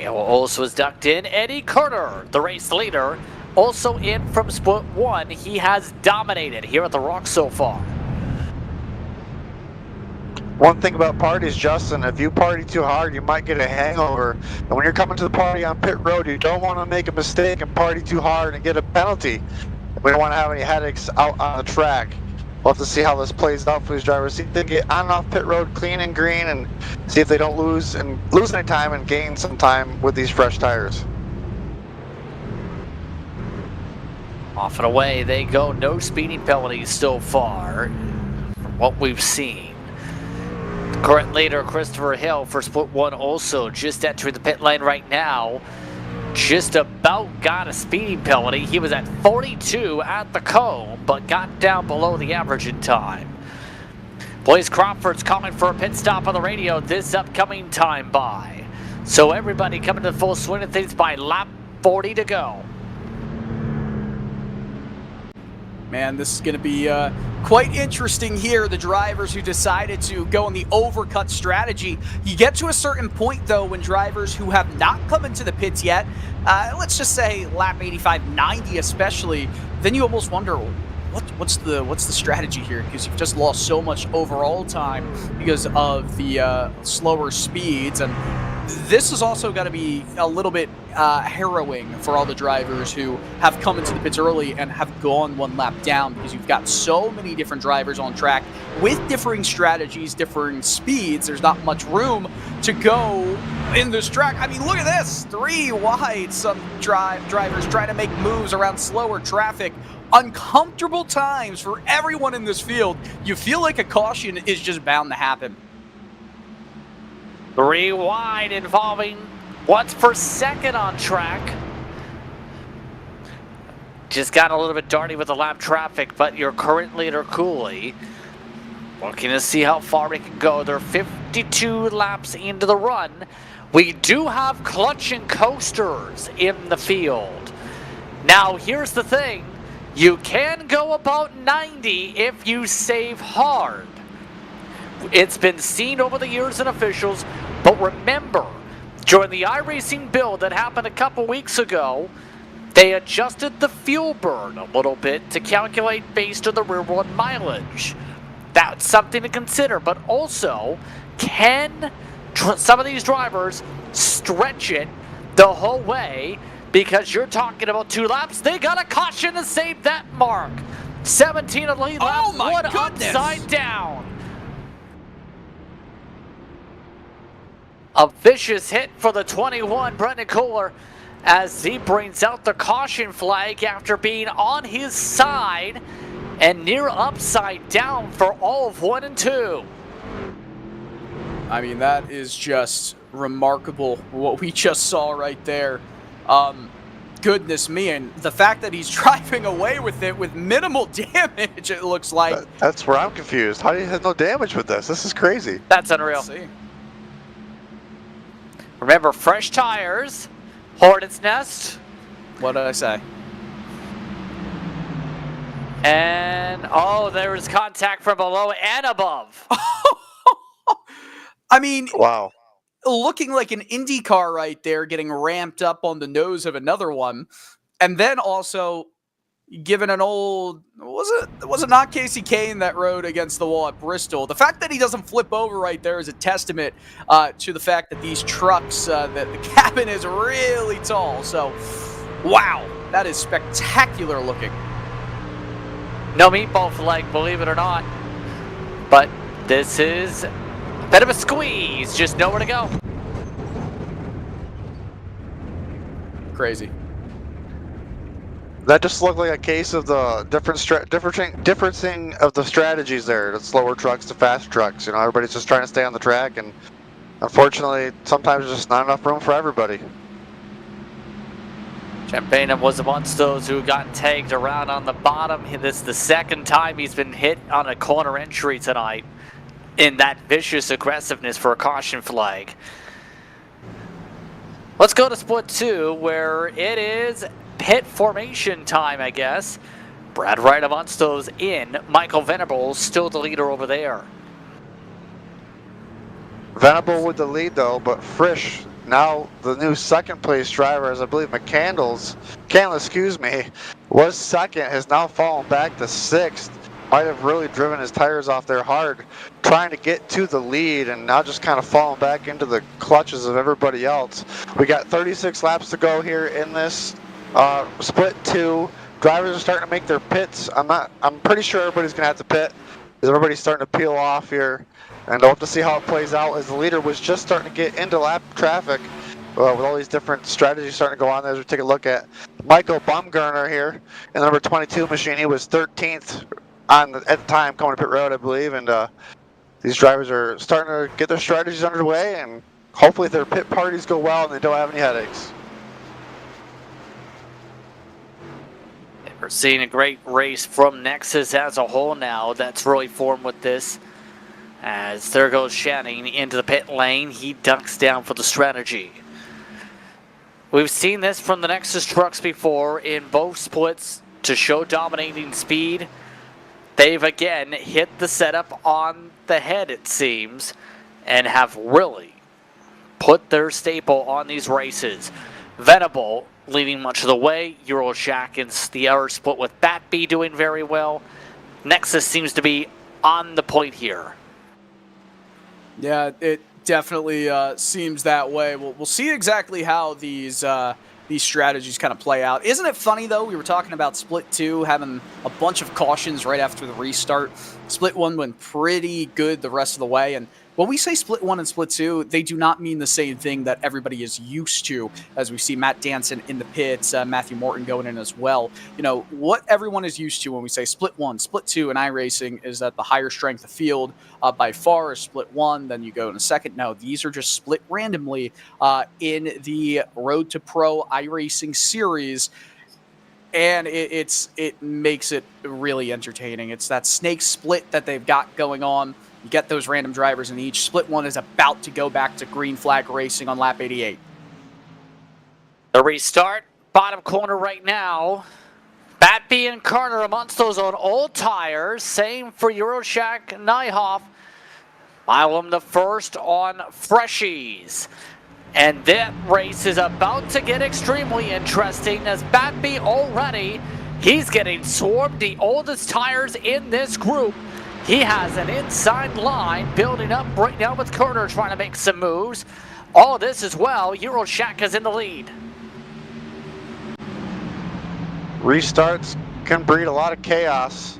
Also has ducked in. Eddie Carter, the race leader, also in from split 1. He has dominated here at the Rock so far. One thing about parties, Justin, if you party too hard, you might get a hangover. And when you're coming to the party on pit road, you don't want to make a mistake and party too hard and get a penalty. We don't want to have any headaches out on the track. We'll have to see how this plays out for these drivers. See if they get on and off pit road clean and green, and see if they don't lose any time and gain some time with these fresh tires. Off and away they go. No speeding penalties so far from what we've seen. Current leader Christopher Hill for split 1 also just entering the pit lane right now. Just about got a speeding penalty. He was at 42 at the cone, but got down below the average in time. Blaze Crawford's calling for a pit stop on the radio this upcoming time by. So everybody coming to the full swing of things by lap 40 to go. Man, this is going to be quite interesting here. The drivers who decided to go on the overcut strategy. You get to a certain point, though, when drivers who have not come into the pits yet, let's just say lap 85, 90 especially, then you almost wonder, what's the strategy here? Because you've just lost so much overall time because of the slower speeds, and this is also going to be a little bit harrowing for all the drivers who have come into the pits early and have gone one lap down, because you've got so many different drivers on track with differing strategies, differing speeds. There's not much room to go in this track. I mean, look at this, 3 wide. Some drivers trying to make moves around slower traffic. Uncomfortable times for everyone in this field. You feel like a caution is just bound to happen. 3 wide, involving watts per second on track. Just got a little bit darty with the lap traffic, but your current leader, Cooley, looking to see how far he can go. They're 52 laps into the run. We do have clutch and coasters in the field. Now, here's the thing. You can go about 90 if you save hard. It's been seen over the years in officials, but remember, during the iRacing build that happened a couple weeks ago, they adjusted the fuel burn a little bit to calculate based on the rear run mileage. That's something to consider, but also, can some of these drivers stretch it the whole way? Because you're talking about 2 laps, they got a caution to save that mark. 17 of the lead laps, Oh my goodness. Upside down. A vicious hit for the 21, Brendan Kohler, as he brings out the caution flag after being on his side and near upside down for all of 1 and 2. I mean, that is just remarkable what we just saw right there. Goodness me, and the fact that he's driving away with it with minimal damage, it looks like. That's where I'm confused. How do you have no damage with this? This is crazy. That's unreal. Let's see. Remember, fresh tires, Hornet's Nest. What did I say? And, oh, there was contact from below and above. I mean, Wow. looking like an Indy car right there, getting ramped up on the nose of another one. And then also given an old, was it not Casey Kane that rode against the wall at Bristol? The fact that he doesn't flip over right there is a testament to the fact that these trucks, that the cabin is really tall. So, wow, that is spectacular looking. No meatball flag, believe it or not. But this is a bit of a squeeze, just nowhere to go. Crazy. That just looked like a case of the differencing of the strategies there. The slower trucks to fast trucks. You know, everybody's just trying to stay on the track, and unfortunately, sometimes there's just not enough room for everybody. Champagne was amongst those who got tagged around on the bottom. This is the second time he's been hit on a corner entry tonight in that vicious aggressiveness for a caution flag. Let's go to split 2, where it is pit formation time, I guess. Brad Wright amongst those in. Michael Venables still the leader over there. Venable with the lead though, but Frisch, now the new second place driver, as I believe McCandless, was second, has now fallen back to 6th. Might have really driven his tires off there hard, trying to get to the lead, and now just kind of falling back into the clutches of everybody else. We got 36 laps to go here in this split 2. Drivers are starting to make their pits. I'm pretty sure everybody's gonna have to pit, because everybody's starting to peel off here, and we'll have to see how it plays out, as the leader was just starting to get into lap traffic with all these different strategies starting to go on there. As we take a look at Michael Bumgarner here in the number 22 machine. He was 13th at the time coming to pit road, I believe, and these drivers are starting to get their strategies underway, and hopefully their pit parties go well and they don't have any headaches. We're seeing a great race from Nexus as a whole now. That's really formed with this. As there goes Shannon into the pit lane. He ducks down for the strategy. We've seen this from the Nexus trucks before in both splits to show dominating speed. They've again hit the setup on the head, it seems, and have really put their staple on these races. Venable leading much of the way. Euroshack and the other split with Batby doing very well. Nexus seems to be on the point here. Yeah, it definitely seems that way. We'll see exactly how these strategies kind of play out. Isn't it funny, though? We were talking about Split 2 having a bunch of cautions right after the restart. Split 1 went pretty good the rest of the way, and when we say Split 1 and Split 2, they do not mean the same thing that everybody is used to, as we see Matt Danson in the pits, Matthew Morton going in as well. You know, what everyone is used to when we say Split 1, Split 2 in iRacing is that the higher strength of field by far is Split 1, then you go in a second. No, these are just split randomly in the Road to Pro iRacing series. And it makes it really entertaining. It's that snake split that they've got going on. You get those random drivers in each. Split 1 is about to go back to green flag racing on lap 88. The restart, bottom corner right now. Batby and Kerner amongst those on old tires. Same for Euroshack Nyhoff. Milam the first on freshies. And that race is about to get extremely interesting as Batby already, he's getting swarmed, the oldest tires in this group. He has an inside line building up right now with Kerner trying to make some moves. All this as well, Euroshack is in the lead. Restarts can breed a lot of chaos.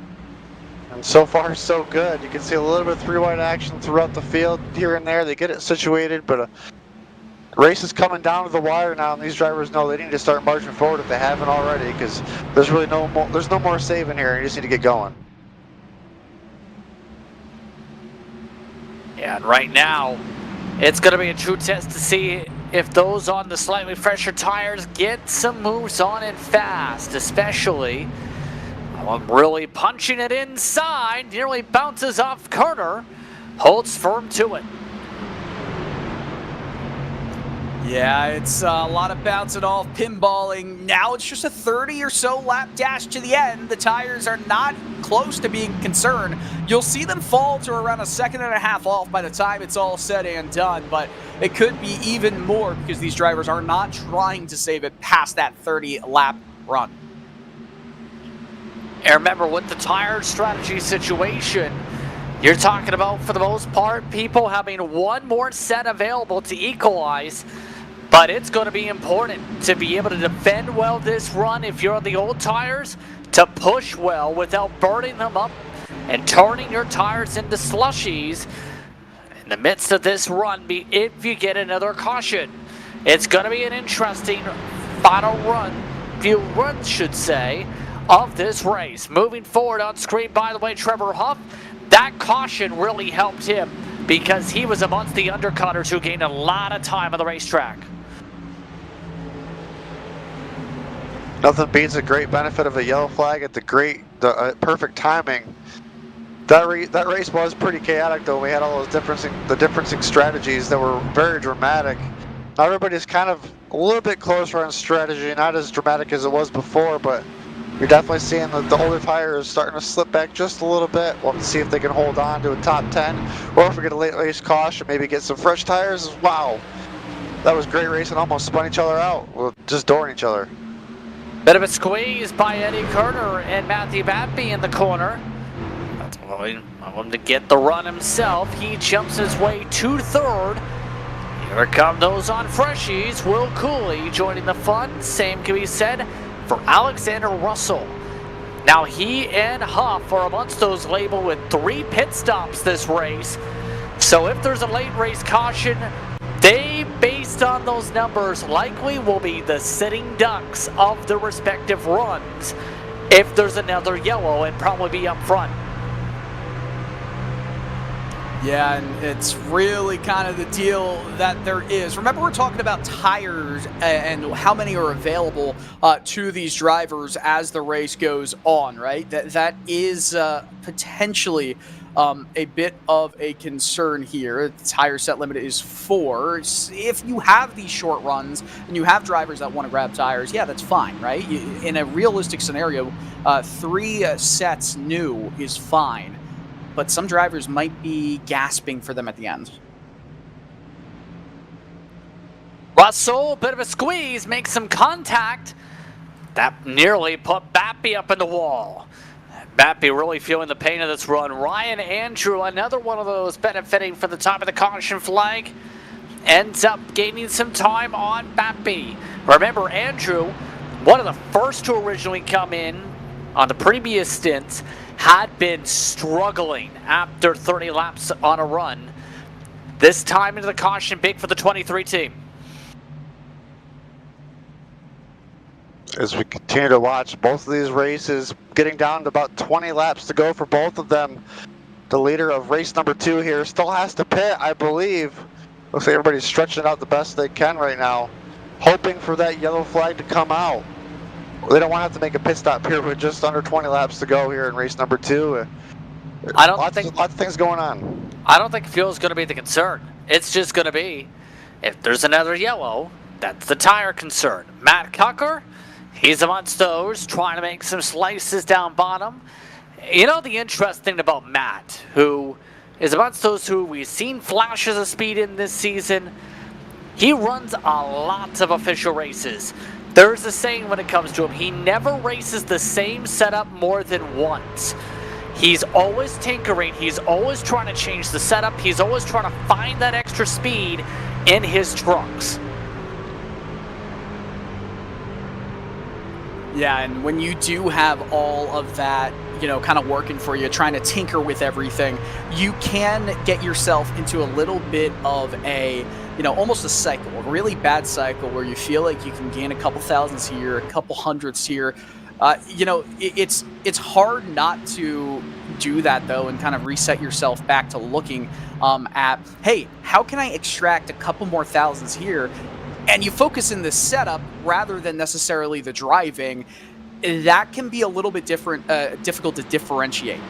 And so far, so good. You can see a little bit of three-wide action throughout the field here and there. They get it situated, but race is coming down to the wire now, and these drivers know they need to start marching forward if they haven't already, because there's really no more saving here. You just need to get going. Yeah, and right now, it's going to be a true test to see if those on the slightly fresher tires get some moves on it fast, especially one really punching it inside, nearly bounces off Kerner, holds firm to it. Yeah, it's a lot of bouncing off, pinballing. Now it's just a 30 or so lap dash to the end. The tires are not close to being concerned. You'll see them fall to around a second and a half off by the time it's all said and done, but it could be even more because these drivers are not trying to save it past that 30 lap run. And remember, with the tire strategy situation, you're talking about, for the most part, people having one more set available to equalize. But it's going to be important to be able to defend well this run if you're on the old tires, to push well without burning them up and turning your tires into slushies in the midst of this run if you get another caution. It's going to be an interesting final run, few runs should say, of this race. Moving forward on screen, by the way, Trevor Huff, that caution really helped him because he was amongst the undercutters who gained a lot of time on the racetrack. Nothing beats a great benefit of a yellow flag at the perfect timing. That race was pretty chaotic, though. We had all those differencing strategies that were very dramatic. Now everybody's kind of a little bit closer on strategy, not as dramatic as it was before, but you're definitely seeing that the older tires starting to slip back just a little bit. We'll have to see if they can hold on to a top 10, or if we get a late race caution, maybe get some fresh tires. Wow, that was great racing. Almost spun each other out, just dooring each other. Bit of a squeeze by Eddie Kerner and Matthew Batby in the corner. I want him to get the run himself. He jumps his way to third. Here come those on freshies. Will Cooley joining the fun. Same can be said for Alexander Russell. Now he and Huff are amongst those labeled with 3 pit stops this race. So if there's a late race caution, they, based on those numbers, likely will be the sitting ducks of the respective runs. If there's another yellow, it'd probably be up front. Yeah, and it's really kind of the deal that there is. Remember, we're talking about tires and how many are available to these drivers as the race goes on, right? That is potentially a bit of a concern here. The tire set limit is 4. If you have these short runs and you have drivers that want to grab tires, yeah, that's fine, right? In a realistic scenario, 3 sets new is fine, but some drivers might be gasping for them at the end. Russell, bit of a squeeze, makes some contact. That nearly put Bappy up in the wall. Bappy really feeling the pain of this run. Ryan Andrew, another one of those benefiting from the top of the caution flag, ends up gaining some time on Bappy. Remember, Andrew, one of the first to originally come in on the previous stints, had been struggling after 30 laps on a run. This time into the caution, big for the 23 team. As we continue to watch both of these races, getting down to about 20 laps to go for both of them. The leader of race number 2 here still has to pit, I believe. Looks like everybody's stretching out the best they can right now, hoping for that yellow flag to come out. They don't want to have to make a pit stop here with just under 20 laps to go here in race number 2. Lots of things going on. I don't think fuel is going to be the concern. It's just going to be, if there's another yellow, that's the tire concern. Matt Cucker, he's amongst those, trying to make some slices down bottom. You know the interesting thing about Matt, who is amongst those who we've seen flashes of speed in this season, he runs a lot of official races. There's a saying when it comes to him, he never races the same setup more than once. He's always tinkering, he's always trying to change the setup, he's always trying to find that extra speed in his trucks. Yeah, and when you do have all of that, kind of working for you, trying to tinker with everything, you can get yourself into a little bit of a, almost a cycle, a really bad cycle where you feel like you can gain a couple thousands here, a couple hundreds here. It's hard not to do that, though, and kind of reset yourself back to looking at, hey, how can I extract a couple more thousands here? And you focus in the setup rather than necessarily the driving. That can be a little bit difficult to differentiate.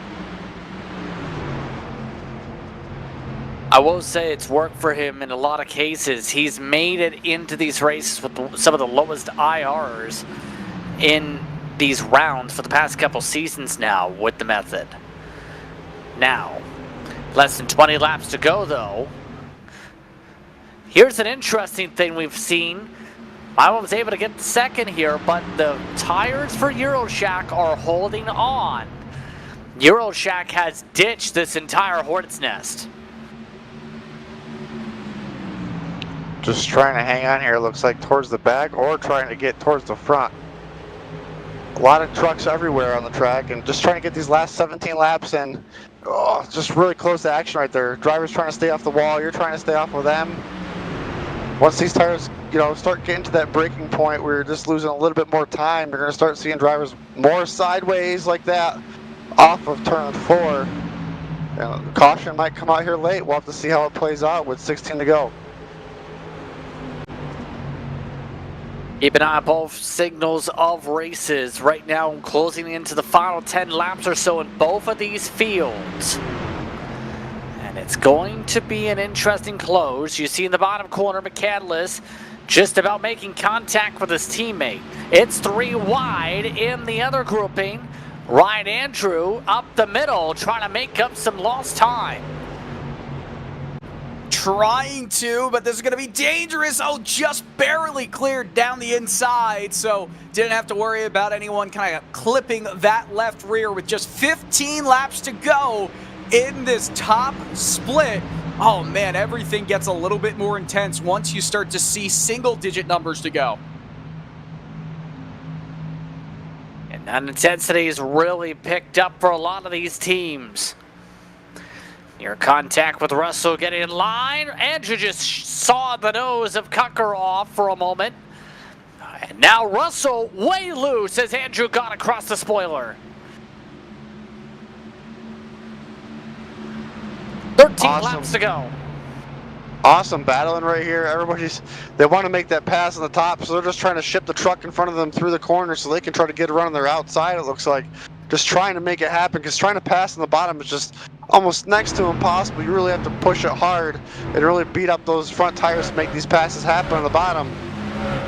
I will say it's worked for him in a lot of cases. He's made it into these races with some of the lowest IRs in these rounds for the past couple seasons now with the method. Now, less than 20 laps to go, though. Here's an interesting thing we've seen. I was able to get the second here, but the tires for Euroshack are holding on. Euroshack has ditched this entire hornet's nest. Just trying to hang on here, looks like, towards the back or trying to get towards the front. A lot of trucks everywhere on the track and just trying to get these last 17 laps in. Oh, just really close to action right there. Drivers trying to stay off the wall, you're trying to stay off of them. Once these tires, start getting to that breaking point where you're just losing a little bit more time, you're going to start seeing drivers more sideways like that off of turn 4. Caution might come out here late. We'll have to see how it plays out with 16 to go. Keep an eye on both signals of races. Right now, closing into the final 10 laps or so in both of these fields. And it's going to be an interesting close. You see in the bottom corner, McCandless just about making contact with his teammate. It's 3 wide in the other grouping. Ryan Andrew up the middle, trying to make up some lost time. Trying to, but this is going to be dangerous. Oh, just barely cleared down the inside, so didn't have to worry about anyone kind of clipping that left rear with just 15 laps to go in this top split. Oh man, everything gets a little bit more intense once you start to see single-digit numbers to go. And that intensity is really picked up for a lot of these teams. Near contact with Russell getting in line. Andrew just saw the nose of Cucker off for a moment. And now Russell way loose as Andrew got across the spoiler. 13 laps to go. Awesome battling right here. They want to make that pass on the top, so they're just trying to ship the truck in front of them through the corner so they can try to get around on their outside, it looks like. Just trying to make it happen, because trying to pass on the bottom is just almost next to impossible. You really have to push it hard and really beat up those front tires to make these passes happen on the bottom.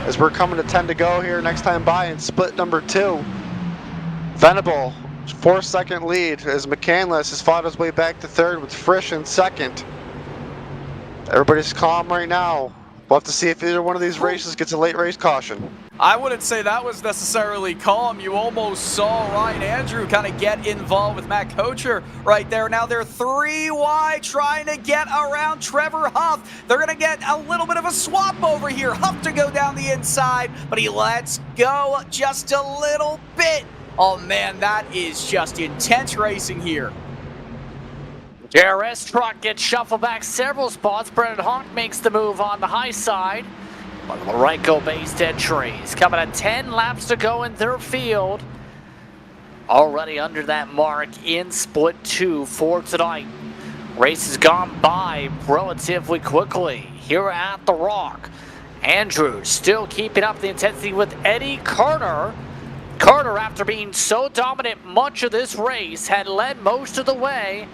As we're coming to 10 to go here next time by in split number 2. Venable, 4-second lead as McCandless has fought his way back to 3rd with Frisch in 2nd. Everybody's calm right now. We'll have to see if either one of these races gets a late race caution. I wouldn't say that was necessarily calm. You almost saw Ryan Andrew kind of get involved with Matt Kocher right there. Now they're 3 wide trying to get around Trevor Huff. They're going to get a little bit of a swap over here. Huff to go down the inside, but he lets go just a little bit. Oh man, that is just intense racing here. JRS truck gets shuffled back several spots. Brennan Honk makes the move on the high side. On the Marenco-based entries. Coming at 10 laps to go in their field. Already under that mark in split 2 for tonight. Race has gone by relatively quickly here at The Rock. Andrews still keeping up the intensity with Eddie Carter. Carter, after being so dominant much of this race, had led most of the way.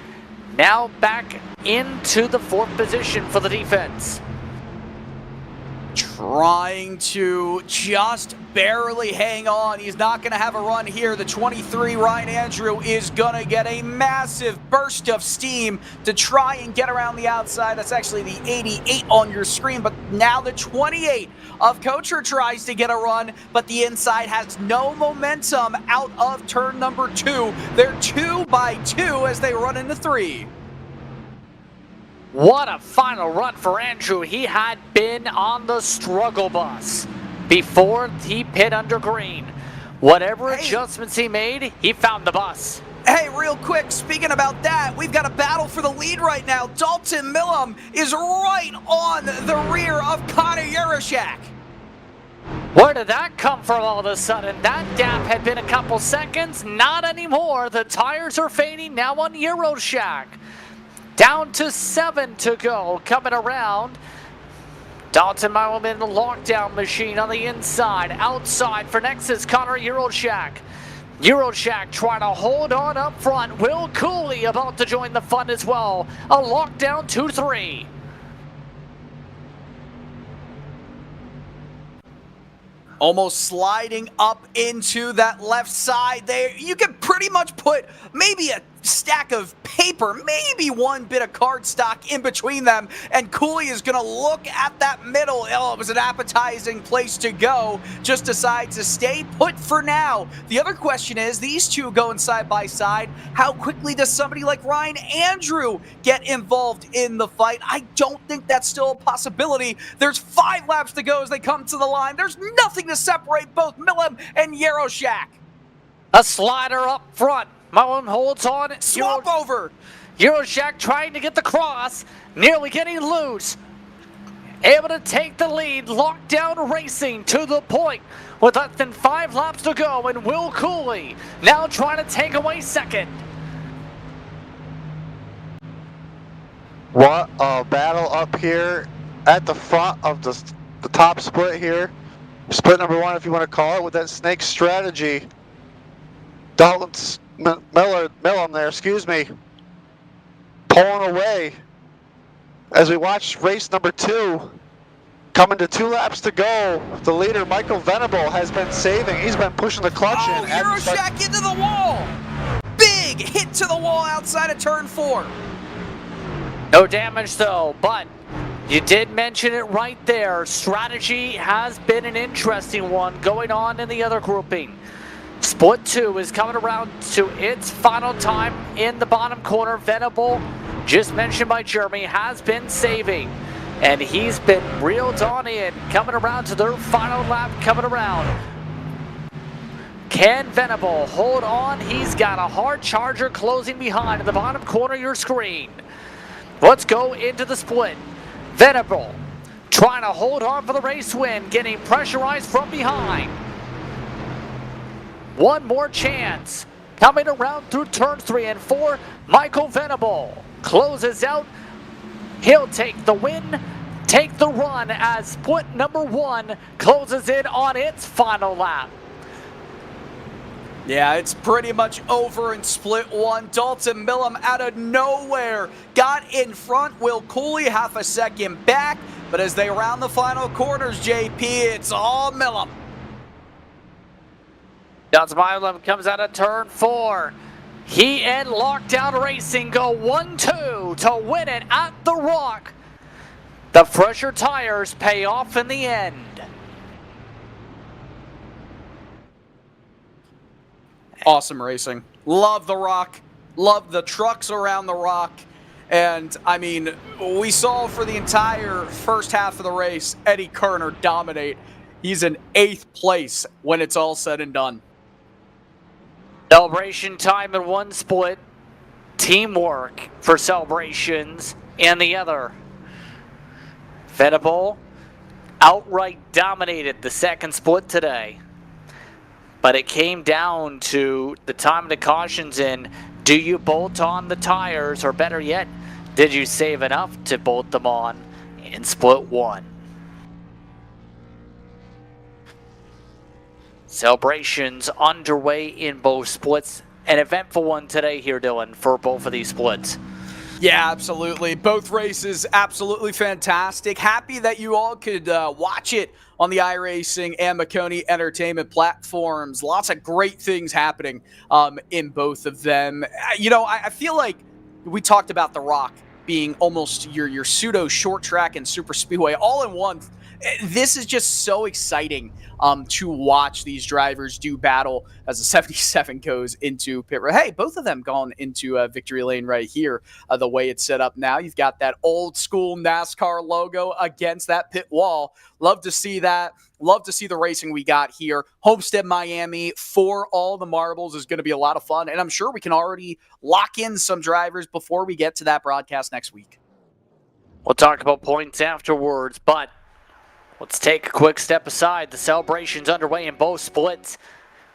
Now back into the 4th position for the defense. Trying to just barely hang on. He's not going to have a run here. The 23 Ryan Andrew is going to get a massive burst of steam to try and get around the outside. That's actually the 88 on your screen, but now the 28 of Kocher tries to get a run, but the inside has no momentum out of turn number 2. They're 2 by 2 as they run into 3. What a final run for Andrew. He had been on the struggle bus before he pit under green. Whatever adjustments he made, he found the bus. Hey, real quick, speaking about that, we've got a battle for the lead right now. Dalton Millam is right on the rear of Connor Yaroshak. Where did that come from all of a sudden? That gap had been a couple seconds. Not anymore. The tires are fading now on Yaroshak. Down to 7 to go, coming around. Dalton Millam in the lockdown machine on the inside. Outside for next is Connor Yaroshak. Yaroshak trying to hold on up front. Will Cooley about to join the fun as well. A lockdown 2-3. Almost sliding up into that left side there. You can pretty much put maybe a stack of paper, maybe one bit of cardstock in between them, and Cooley is going to look at that middle. Oh, it was an appetizing place to go. Just decides to stay put for now. The other question is, these two going side by side, how quickly does somebody like Ryan Andrew get involved in the fight? I don't think that's still a possibility. There's 5 laps to go as they come to the line. There's nothing to separate both Millam and Yaroshak. A slider up front. Millam holds on. Swap over. Yaroshak trying to get the cross. Nearly getting loose. Able to take the lead. Lockdown racing to the point with less than 5 laps to go. And Will Cooley now trying to take away second. What a battle up here at the front of the top split here. Split number 1, if you want to call it, with that snake strategy. Dalton Millam there, excuse me, pulling away as we watch race number 2. Coming to 2 laps to go. The leader, Michael Venable, has been saving. He's been pushing the clutch in. Yaroshak into the wall. Big hit to the wall outside of turn 4. No damage though, but you did mention it right there. Strategy has been an interesting one going on in the other grouping. Split 2 is coming around to its final time in the bottom corner. Venable, just mentioned by Jeremy, has been saving. And he's been reeled on in, coming around to their final lap, coming around. Can Venable hold on? He's got a hard charger closing behind in the bottom corner of your screen. Let's go into the split. Venable trying to hold on for the race win, getting pressurized from behind. One more chance. Coming around through turns 3 and 4, Michael Venable closes out. He'll take the win, take the run as split number 1 closes in on its final lap. Yeah, it's pretty much over in split one. Dalton Millam out of nowhere got in front. Will Cooley half a second back, but as they round the final corners, JP, it's all Millam. Dalton Millam comes out of turn 4. He and Lockdown Racing go 1-2 to win it at the Rock. The fresher tires pay off in the end. Awesome racing. Love the Rock. Love the trucks around the Rock. And, I mean, we saw for the entire first half of the race, Eddie Kerner dominate. He's in 8th place when it's all said and done. Celebration time in one split. Teamwork for celebrations in the other. Venable outright dominated the second split today. But it came down to the time of the cautions in, do you bolt on the tires, or better yet, did you save enough to bolt them on in split 1? Celebrations underway in both splits. An eventful one today here, Dylan, for both of these splits. Yeah, absolutely. Both races absolutely fantastic. Happy that you all could watch it on the iRacing and Maconi Entertainment platforms. Lots of great things happening in both of them. You know, I feel like we talked about the Rock being almost your pseudo short track and super speedway all in one. This is just so exciting to watch these drivers do battle as the 77 goes into pit road. Hey, both of them gone into victory lane right here. The way it's set up now, you've got that old school NASCAR logo against that pit wall. Love to see that. Love to see the racing we got here. Homestead, Miami, for all the marbles is going to be a lot of fun. And I'm sure we can already lock in some drivers before we get to that broadcast next week. We'll talk about points afterwards, but let's take a quick step aside. The celebration's underway in both splits.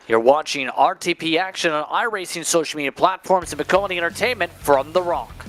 You're watching RTP action on iRacing social media platforms and Maconi Entertainment from The Rock.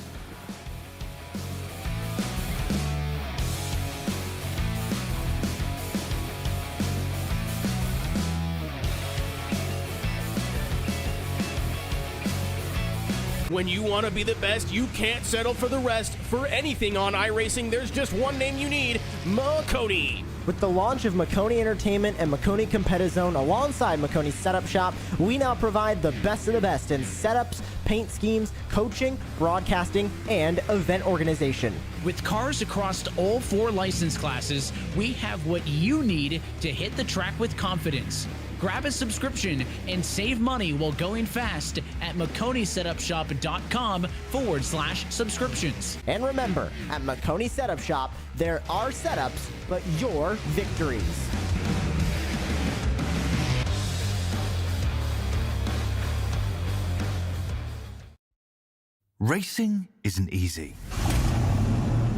When you want to be the best, you can't settle for the rest. For anything on iRacing, there's just one name you need, Maconi. With the launch of Maconi Entertainment and Maconi Competizone alongside Maconi Setup Shop, we now provide the best of the best in setups, paint schemes, coaching, broadcasting, and event organization. With cars across all 4 license classes, we have what you need to hit the track with confidence. Grab a subscription and save money while going fast at MaconiSetupShop.com/subscriptions. And remember, at Maconi Setup Shop, there are setups, but your victories. Racing isn't easy,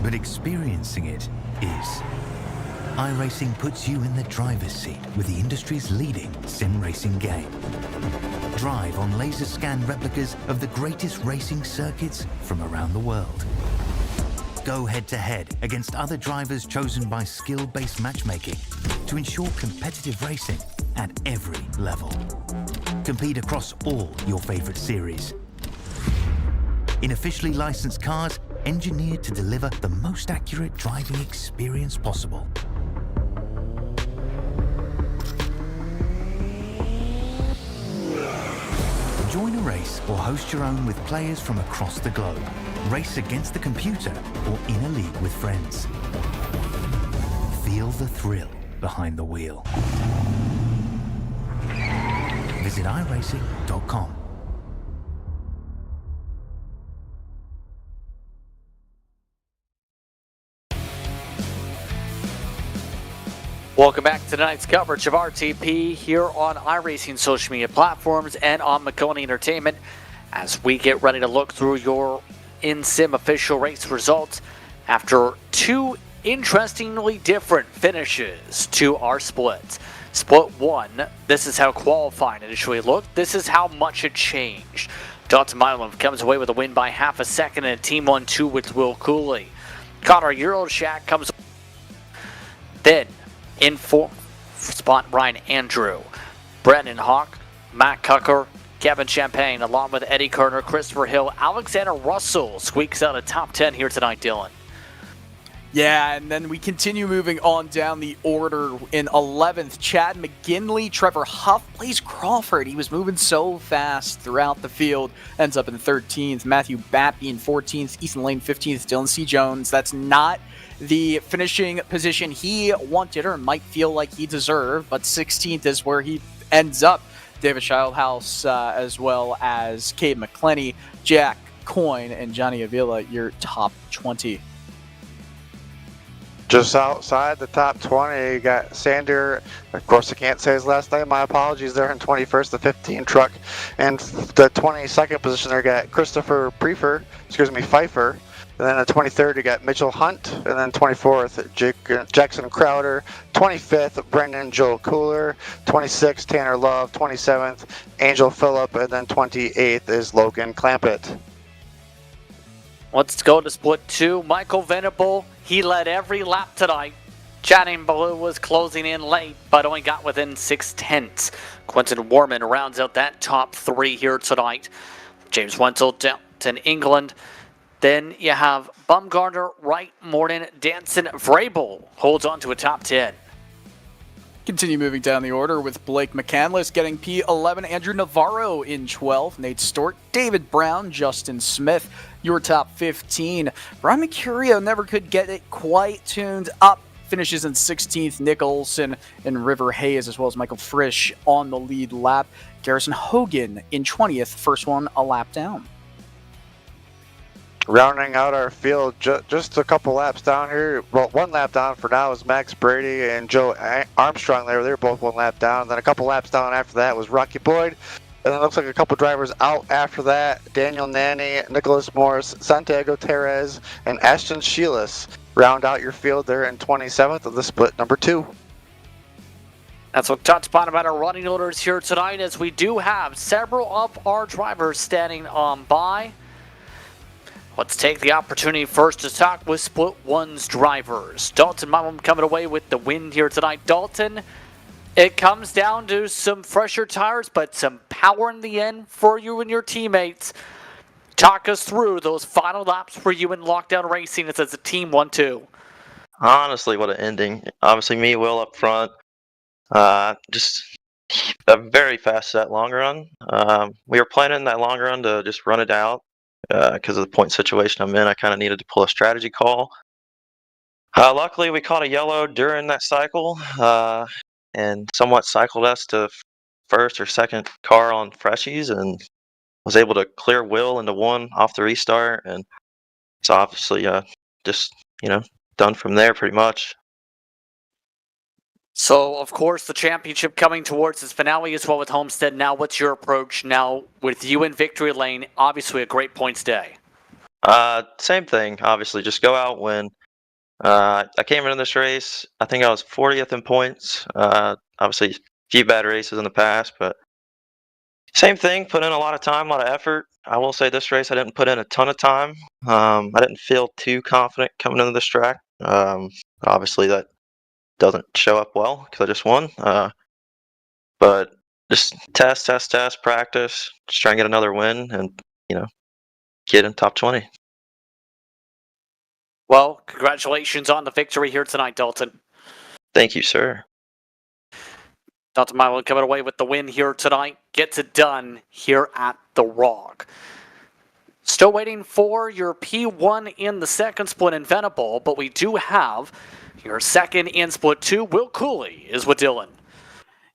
but experiencing it is. iRacing puts you in the driver's seat with the industry's leading sim racing game. Drive on laser scan replicas of the greatest racing circuits from around the world. Go head to head against other drivers chosen by skill-based matchmaking to ensure competitive racing at every level. Compete across all your favorite series. In officially licensed cars, engineered to deliver the most accurate driving experience possible. Join a race or host your own with players from across the globe. Race against the computer or in a league with friends. Feel the thrill behind the wheel. Visit iRacing.com. Welcome back to tonight's coverage of RTP here on iRacing social media platforms and on Maconi Entertainment as we get ready to look through your in-sim official race results after 2 interestingly different finishes to our splits. Split 1, this is how qualifying initially looked. This is how much it changed. Dalton Millam comes away with a win by half a second in a Team 1-2 with Will Cooley. Connor Euroshack comes then in 4th spot, Ryan Andrew. Brennan Hawk Matt Cucker, Kevin Champagne, along with Eddie Kerner, Christopher Hill, Alexander Russell squeaks out a top 10 here tonight, Dylan. Yeah, and then we continue moving on down the order. In 11th, Chad McGinley. Trevor Huff plays Crawford. He was moving so fast throughout the field. Ends up in 13th. Matthew Bappy in 14th. Ethan Lane 15th. Dylan C. Jones. That's not the finishing position he wanted or might feel like he deserved, but 16th is where he ends up. David Childhouse, as well as Cade McClenny, Jack Coyne, and Johnny Avila, your top 20. Just outside the top 20, you got Sander. Of course, I can't say his last name. My apologies. They're in 21st, the 15 truck. And the 22nd position, there got Christopher Pfeiffer. And then the 23rd, you got Mitchell Hunt. And then 24th, Jackson Crowder. 25th, Brendan Joe Cooler. 26th, Tanner Love. 27th, Angel Phillip. And then 28th is Logan Clampett. Let's go to split 2. Michael Venable, he led every lap tonight. Channing Ballou was closing in late, but only got within 6/10. Quentin Warman rounds out that top 3 here tonight. James Wenzel, Dalton England. Then you have Bumgarner, Wright, Morton, Danson, Vrabel holds on to a top 10. Continue moving down the order with Blake McCandless getting P11, Andrew Navarro in 12th, Nate Stewart, David Brown, Justin Smith, your top 15. Brian Mercurio never could get it quite tuned up, finishes in 16th, Nick Olson and River Hayes, as well as Michael Frisch on the lead lap. Garrison Hogan in 20th, first one a lap down. Rounding out our field, just a couple laps down here. Well, one lap down for now is Max Brady and Joe Armstrong there. They're both one lap down. And then a couple laps down after that was Rocky Boyd. And then it looks like a couple drivers out after that. Daniel Nanny, Nicholas Morris, Santiago Perez, and Ashton Sheilas round out your field there in 27th of the split number 2. That's what touch upon about our running orders here tonight, as we do have several of our drivers standing on by. Let's take the opportunity first to talk with Split 1's drivers. Dalton Mumham coming away with the win here tonight. Dalton, it comes down to some fresher tires, but some power in the end for you and your teammates. Talk us through those final laps for you in Lockdown Racing as a team 1-2. Honestly, what an ending. Obviously, me, Will up front. Just a very fast that long run. We were planning that long run to just run it out. Because of the point situation I'm in, I kind of needed to pull a strategy call. Luckily, we caught a yellow during that cycle and somewhat cycled us to first or second car on freshies and was able to clear Will into one off the restart. And it's obviously just, done from there pretty much. So, of course, the championship coming towards its finale as well with Homestead. Now, what's your approach now with you in victory lane? Obviously, a great points day. Same thing, obviously. Just go out, win. I came into this race, I think I was 40th in points. Obviously, a few bad races in the past, but same thing. Put in a lot of time, a lot of effort. I will say this race, I didn't put in a ton of time. I didn't feel too confident coming into this track. Obviously, that doesn't show up well because I just won. But just test, practice, just try and get another win and, get in top 20. Well, congratulations on the victory here tonight, Dalton. Thank you, sir. Dalton Milo coming away with the win here tonight. Gets it done here at the Rock. Still waiting for your P1 in the second split in Venable, but we do have your second in split 2. Will Cooley is with Dylan.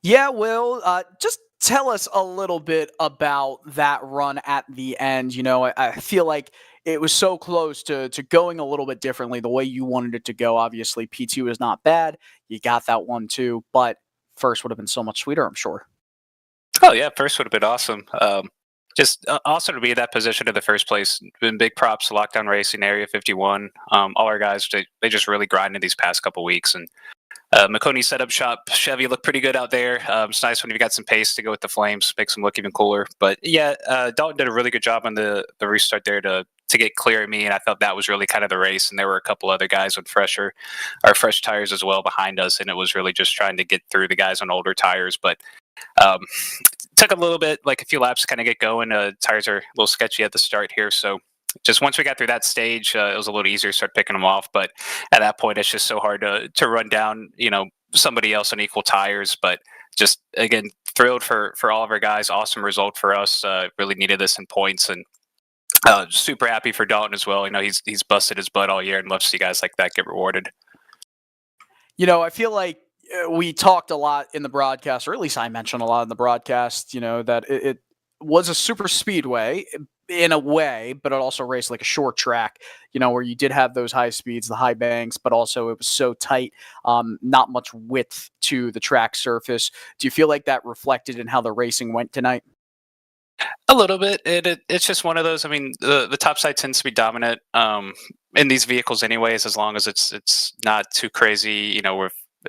Yeah, Will, just tell us a little bit about that run at the end. I feel like it was so close to going a little bit differently the way you wanted it to go. Obviously, P2 is not bad. You got that one too, but first would have been so much sweeter, I'm sure. Oh, yeah, first would have been awesome. Just also to be in that position in the first place. Been big props to Lockdown Racing, Area 51. All our guys, they just really grinded these past couple weeks. And Maconi setup shop, Chevy looked pretty good out there. It's nice when you've got some pace to go with the flames, makes them look even cooler. But yeah, Dalton did a really good job on the restart there to get clear of me, and I felt that was really kind of the race. And there were a couple other guys with fresh tires as well behind us, and it was really just trying to get through the guys on older tires. But Um, took a little bit, like a few laps to kind of get going. Tires are a little sketchy at the start here, so just once we got through that stage, it was a little easier to start picking them off. But at that point, it's just so hard to run down, somebody else on equal tires. But just again, thrilled for all of our guys. Awesome result for us. Really needed this in points, and super happy for Dalton as well. He's busted his butt all year, and love to see guys like that get rewarded. I feel like we talked a lot in the broadcast, or at least I mentioned a lot in the broadcast, that it was a super speedway in a way, but it also raced like a short track, where you did have those high speeds, the high banks, but also it was so tight, not much width to the track surface. Do you feel like that reflected in how the racing went tonight? A little bit. It's just one of those. I mean, the top side tends to be dominant in these vehicles, anyways. As long as it's not too crazy,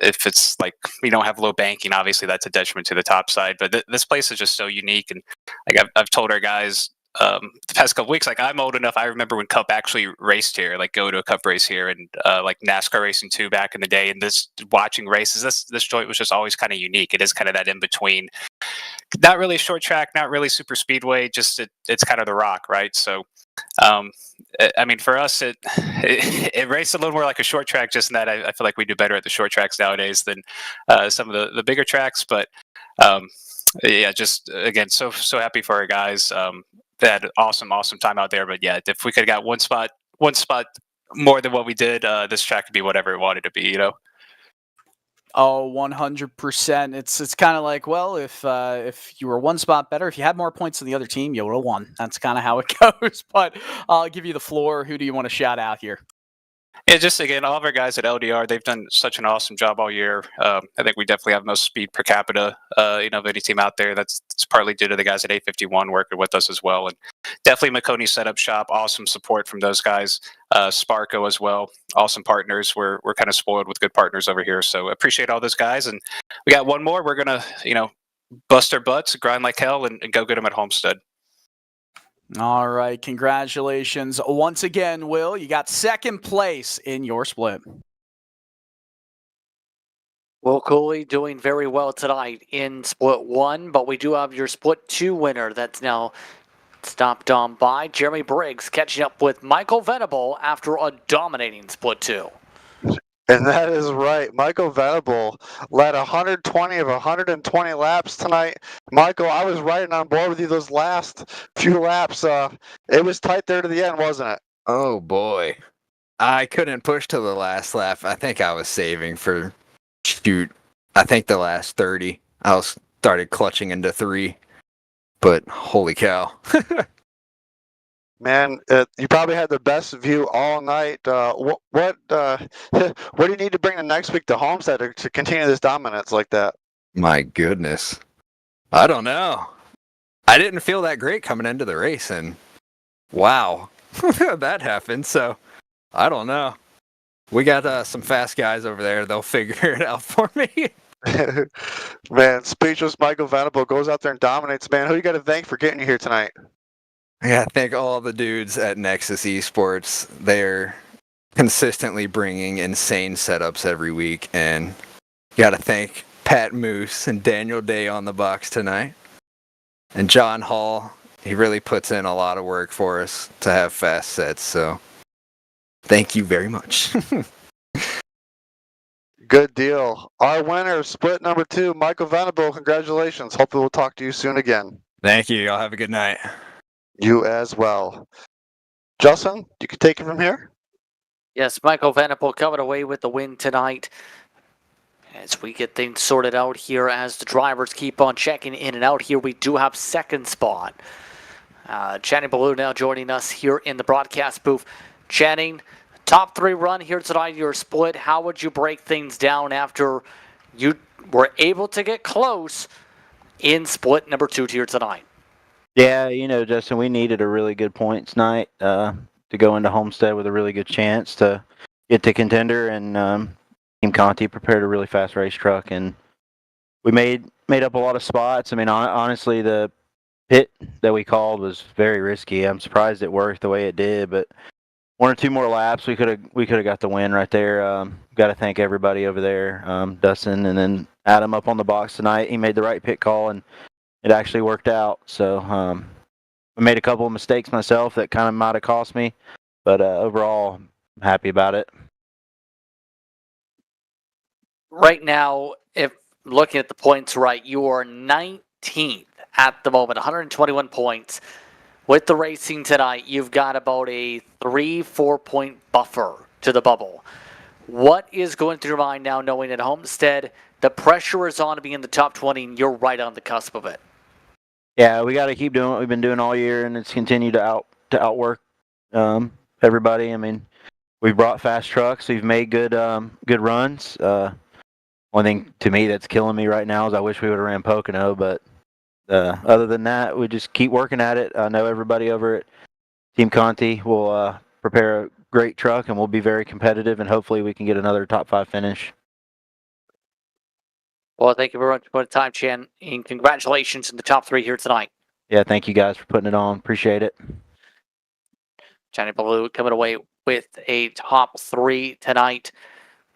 if it's like we don't have low banking, obviously that's a detriment to the top side. But this place is just so unique, and like I've told our guys the past couple weeks, like I'm old enough. I remember when Cup actually raced here, like go to a Cup race here, and like NASCAR racing too back in the day. And this watching races, this joint was just always kind of unique. It is kind of that in between. Not really a short track, not really super speedway, just it's kind of the rock, right? So, I mean, for us, it raced a little more like a short track, just in that I feel like we do better at the short tracks nowadays than some of the bigger tracks. But yeah, just again, so happy for our guys. They had awesome time out there. But yeah, if we could have got one spot more than what we did, this track could be whatever it wanted to be, Oh, 100%. It's kind of like, well, if you were one spot better, if you had more points than the other team, you would have won. That's kind of how it goes. But I'll give you the floor. Who do you want to shout out here? Yeah, just again, all of our guys at LDR, they've done such an awesome job all year. I think we definitely have most speed per capita, of any team out there. That's partly due to the guys at 851 working with us as well. And definitely Maconi Setup Shop, awesome support from those guys. Sparko as well, awesome partners. We're kind of spoiled with good partners over here. So appreciate all those guys. And we got one more. We're going to, bust our butts, grind like hell, and go get them at Homestead. All right. Congratulations. Once again, Will, you got second place in your split. Will Cooley doing very well tonight in split 1, but we do have your split 2 winner that's now stopped on by Jeremy Briggs, catching up with Michael Venable after a dominating split 2. And that is right. Michael Venable led 120 of 120 laps tonight. Michael, I was riding on board with you those last few laps. It was tight there to the end, wasn't it? Oh, boy. I couldn't push to the last lap. I think I was saving for, I think the last 30. I started clutching into 3. But holy cow. Man, you probably had the best view all night. What do you need to bring the next week to Homestead to continue this dominance like that? My goodness. I don't know. I didn't feel that great coming into the race, and wow, that happened. So I don't know. We got some fast guys over there. They'll figure it out for me. Man, speechless Michael Venable goes out there and dominates, man. Who you got to thank for getting you here tonight? Yeah, I thank all the dudes at Nexus Esports. They're consistently bringing insane setups every week, and got to thank Pat Moose and Daniel Day on the box tonight. And John Hall, he really puts in a lot of work for us to have fast sets, so thank you very much. Good deal. Our winner, split number 2, Michael Venable. Congratulations. Hopefully we'll talk to you soon again. Thank you. Y'all have a good night. You as well. Justin, you can take it from here. Yes, Michael Venable coming away with the win tonight. As we get things sorted out here, as the drivers keep on checking in and out here, we do have second spot. Channing Ballou now joining us here in the broadcast booth. Channing, top 3 run here tonight, your split. How would you break things down after you were able to get close in split number 2 here tonight? Yeah, Justin, we needed a really good points night to go into Homestead with a really good chance to get to Contender, and Team Conti prepared a really fast race truck, and we made up a lot of spots. I mean, honestly, the pit that we called was very risky. I'm surprised it worked the way it did, but 1 or 2 more laps, we could have got the win right there. Got to thank everybody over there, Dustin, and then Adam up on the box tonight. He made the right pit call, and it actually worked out. So I made a couple of mistakes myself that kind of might have cost me, but overall, I'm happy about it. Right now, if looking at the points right, you are 19th at the moment, 121 points. With the racing tonight, you've got about a 3-4 point buffer to the bubble. What is going through your mind now, knowing at Homestead the pressure is on to be in the top 20 and you're right on the cusp of it? Yeah, we got to keep doing what we've been doing all year, and it's continued to outwork everybody. I mean, we've brought fast trucks. We've made good runs. One thing to me that's killing me right now is I wish we would have ran Pocono, but other than that, we just keep working at it. I know everybody over at Team Conti will prepare a great truck, and we'll be very competitive, and hopefully we can get another top 5 finish. Well, thank you very much for the time, Chan, and congratulations in the top 3 here tonight. Yeah, thank you guys for putting it on. Appreciate it. Johnny Baloo coming away with a top 3 tonight.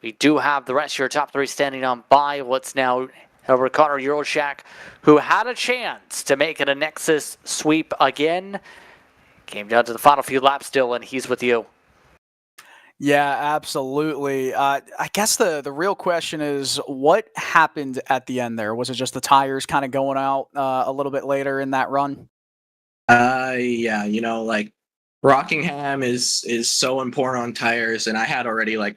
We do have the rest of your top 3 standing on by what's now over Connor Euroshak, who had a chance to make it a Nexus sweep again. Came down to the final few laps still, and he's with you. Yeah, absolutely. I guess the real question is, what happened at the end there? Was it just the tires kind of going out a little bit later in that run? Yeah, like Rockingham is so important on tires, and I had already like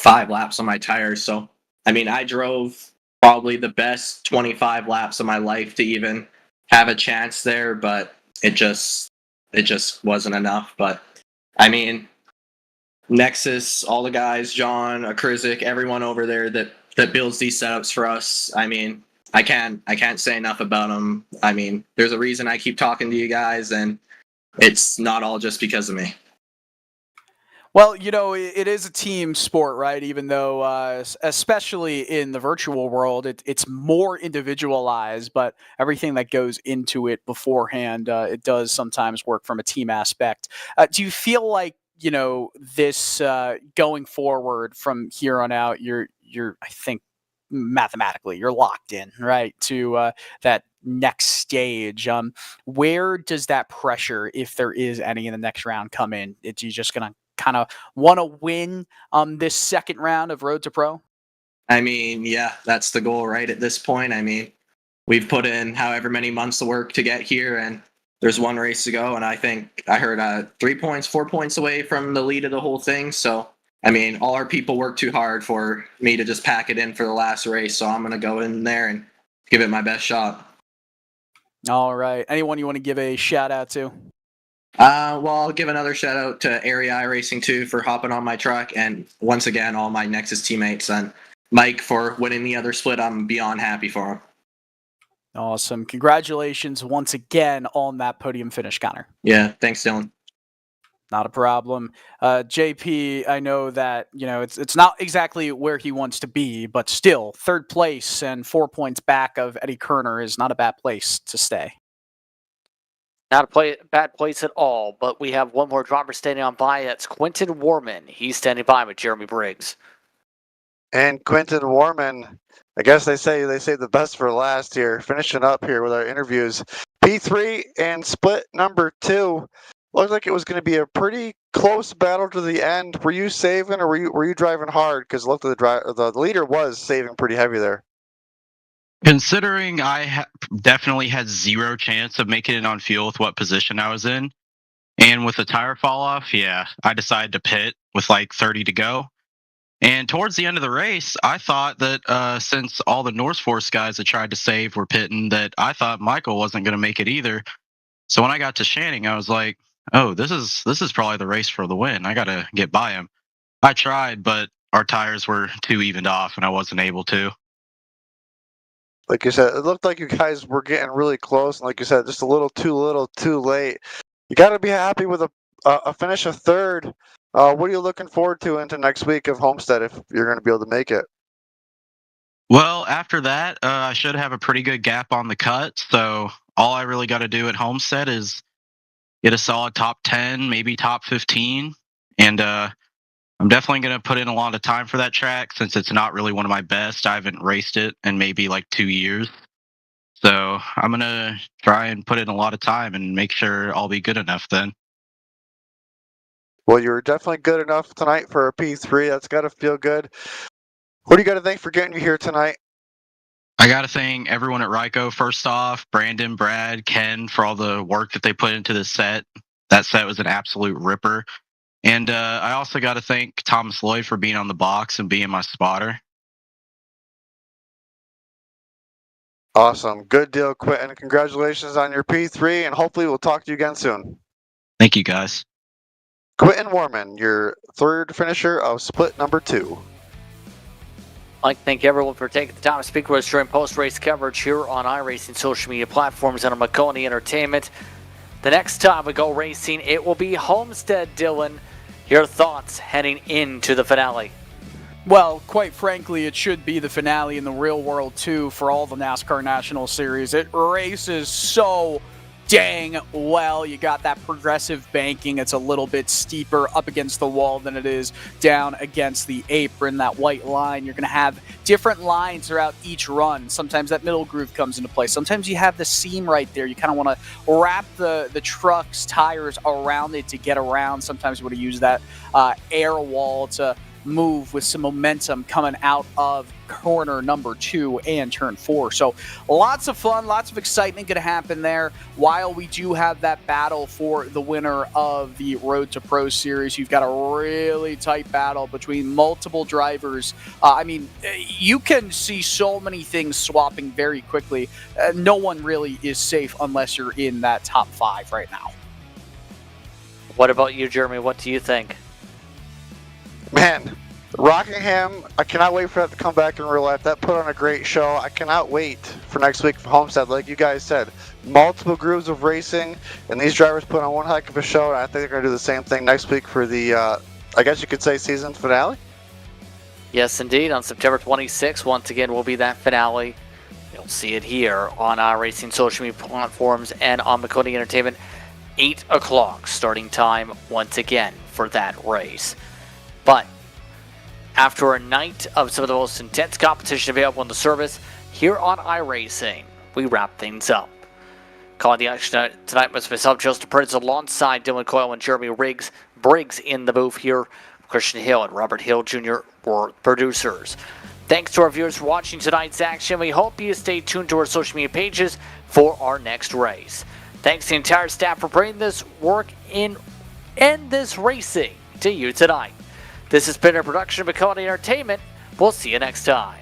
5 laps on my tires. So, I mean, I drove probably the best 25 laps of my life to even have a chance there, but it just wasn't enough. But I mean, Nexus, all the guys, John, Akrizik, everyone over there that builds these setups for us. I mean, I can't say enough about them. I mean, there's a reason I keep talking to you guys, and it's not all just because of me. Well, it is a team sport, right? Even though, especially in the virtual world, it's more individualized, but everything that goes into it beforehand, it does sometimes work from a team aspect. Do you feel like, this going forward from here on out, you're I think mathematically you're locked in, right, to that next stage? Where does that pressure, if there is any in the next round, come in? Is you just gonna kind of want to win this second round of Road to Pro? I mean, yeah, that's the goal, right? At this point, I mean, we've put in however many months of work to get here, and there's one race to go, and I think I heard 3 points, 4 points away from the lead of the whole thing. So, I mean, all our people worked too hard for me to just pack it in for the last race, so I'm going to go in there and give it my best shot. All right. Anyone you want to give a shout out to? Well, I'll give another shout out to Area iRacing 2 for hopping on my truck, and once again, all my Nexus teammates, and Mike for winning the other split. I'm beyond happy for him. Awesome. Congratulations once again on that podium finish, Connor. Yeah, thanks, Dylan. Not a problem. JP, I know that, it's not exactly where he wants to be, but still, 3rd place and 4 points back of Eddie Kerner is not a bad place to stay. Not a bad place at all, but we have one more driver standing on by. That's Quentin Warman. He's standing by with Jeremy Briggs. And Quentin Warman, I guess they say the best for last here. Finishing up here with our interviews. P3 and split number 2. Looked like it was going to be a pretty close battle to the end. Were you saving, or were you driving hard? Because it looked like the leader was saving pretty heavy there. Considering I definitely had 0 chance of making it on fuel with what position I was in, and with the tire fall off, yeah, I decided to pit with like 30 to go. And towards the end of the race, I thought that since all the North Force guys that tried to save were pitting, that I thought Michael wasn't going to make it either. So when I got to Shanning, I was like, oh, this is probably the race for the win. I got to get by him. I tried, but our tires were too evened off, and I wasn't able to. Like you said, it looked like you guys were getting really close, and like you said, just a little too late. You got to be happy with a finish of 3rd. What are you looking forward to into next week of Homestead if you're going to be able to make it? Well, after that, I should have a pretty good gap on the cut. So all I really got to do at Homestead is get a solid top 10, maybe top 15. And I'm definitely going to put in a lot of time for that track since it's not really one of my best. I haven't raced it in maybe like 2 years. So I'm going to try and put in a lot of time and make sure I'll be good enough then. Well, you were definitely good enough tonight for a P3. That's got to feel good. What do you got to thank for getting you here tonight? I got to thank everyone at Ryko, first off, Brandon, Brad, Ken, for all the work that they put into this set. That set was an absolute ripper. And I also got to thank Thomas Lloyd for being on the box and being my spotter. Awesome. Good deal, Quentin. Congratulations on your P3, and hopefully we'll talk to you again soon. Thank you, guys. Quentin Warman, your third finisher of split number 2. I'd like to thank everyone for taking the time to speak with us during post-race coverage here on iRacing social media platforms and on Maconi Entertainment. The next time we go racing, it will be Homestead. Dylan, your thoughts heading into the finale? Well, quite frankly, it should be the finale in the real world, too, for all the NASCAR National Series. It races so dang well. You got that progressive banking. It's a little bit steeper up against the wall than it is down against the apron, that white line. You're going to have different lines throughout each run. Sometimes that middle groove comes into play. Sometimes you have the seam right there. You kind of want to wrap the truck's tires around it to get around. Sometimes you want to use that air wall to move with some momentum coming out of corner number 2 and turn 4. So lots of fun, lots of excitement going to happen there. While we do have that battle for the winner of the Road to Pro Series, you've got a really tight battle between multiple drivers. You can see so many things swapping very quickly. No one really is safe unless you're in that top 5 right now. What about you, Jeremy? What do you think? Man, Rockingham, I cannot wait for that to come back in real life. That put on a great show. I cannot wait for next week for Homestead. Like you guys said, multiple grooves of racing, and these drivers put on one heck of a show, and I think they're going to do the same thing next week for the, I guess you could say, season finale? Yes, indeed. On September 26th, once again, will be that finale. You'll see it here on our racing social media platforms and on Maconi Entertainment. 8 o'clock starting time once again for that race. But after a night of some of the most intense competition available in the service, here on iRacing, we wrap things up. Calling the action tonight was myself, Joseph Prince, alongside Dylan Coyle and Jeremy Briggs in the booth here. Christian Hill and Robert Hill Jr. were producers. Thanks to our viewers for watching tonight's action. We hope you stay tuned to our social media pages for our next race. Thanks to the entire staff for bringing this work in and this racing to you tonight. This has been a production of Maconi Entertainment. We'll see you next time.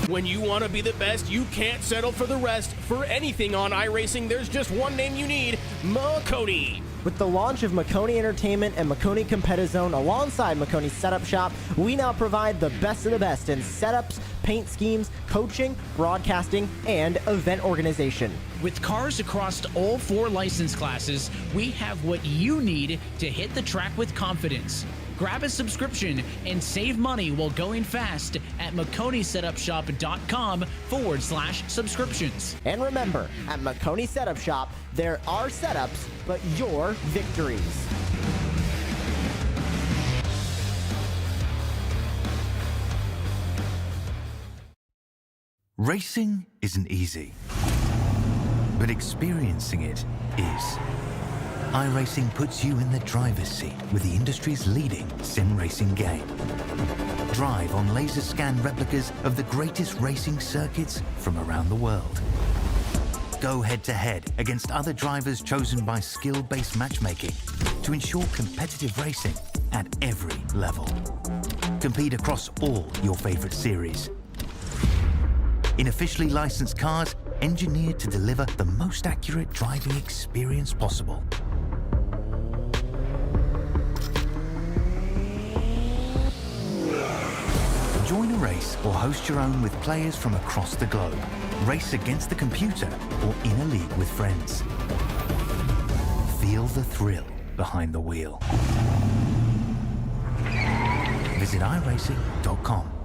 When you want to be the best, you can't settle for the rest. For anything on iRacing, there's just one name you need, Maconi. With the launch of Maconi Entertainment and Maconi Competizone alongside Maconi Setup Shop, we now provide the best of the best in setups, paint schemes, coaching, broadcasting, and event organization. With cars across all 4 license classes, we have what you need to hit the track with confidence. Grab a subscription and save money while going fast at MaconiSetupShop.com/subscriptions. And remember, at Maconi Setup Shop, there are setups, but your victories. Racing isn't easy, but experiencing it is. iRacing puts you in the driver's seat with the industry's leading sim racing game. Drive on laser scan replicas of the greatest racing circuits from around the world. Go head to head against other drivers chosen by skill-based matchmaking to ensure competitive racing at every level. Compete across all your favorite series in officially licensed cars engineered to deliver the most accurate driving experience possible. Join a race or host your own with players from across the globe. Race against the computer or in a league with friends. Feel the thrill behind the wheel. Visit iRacing.com.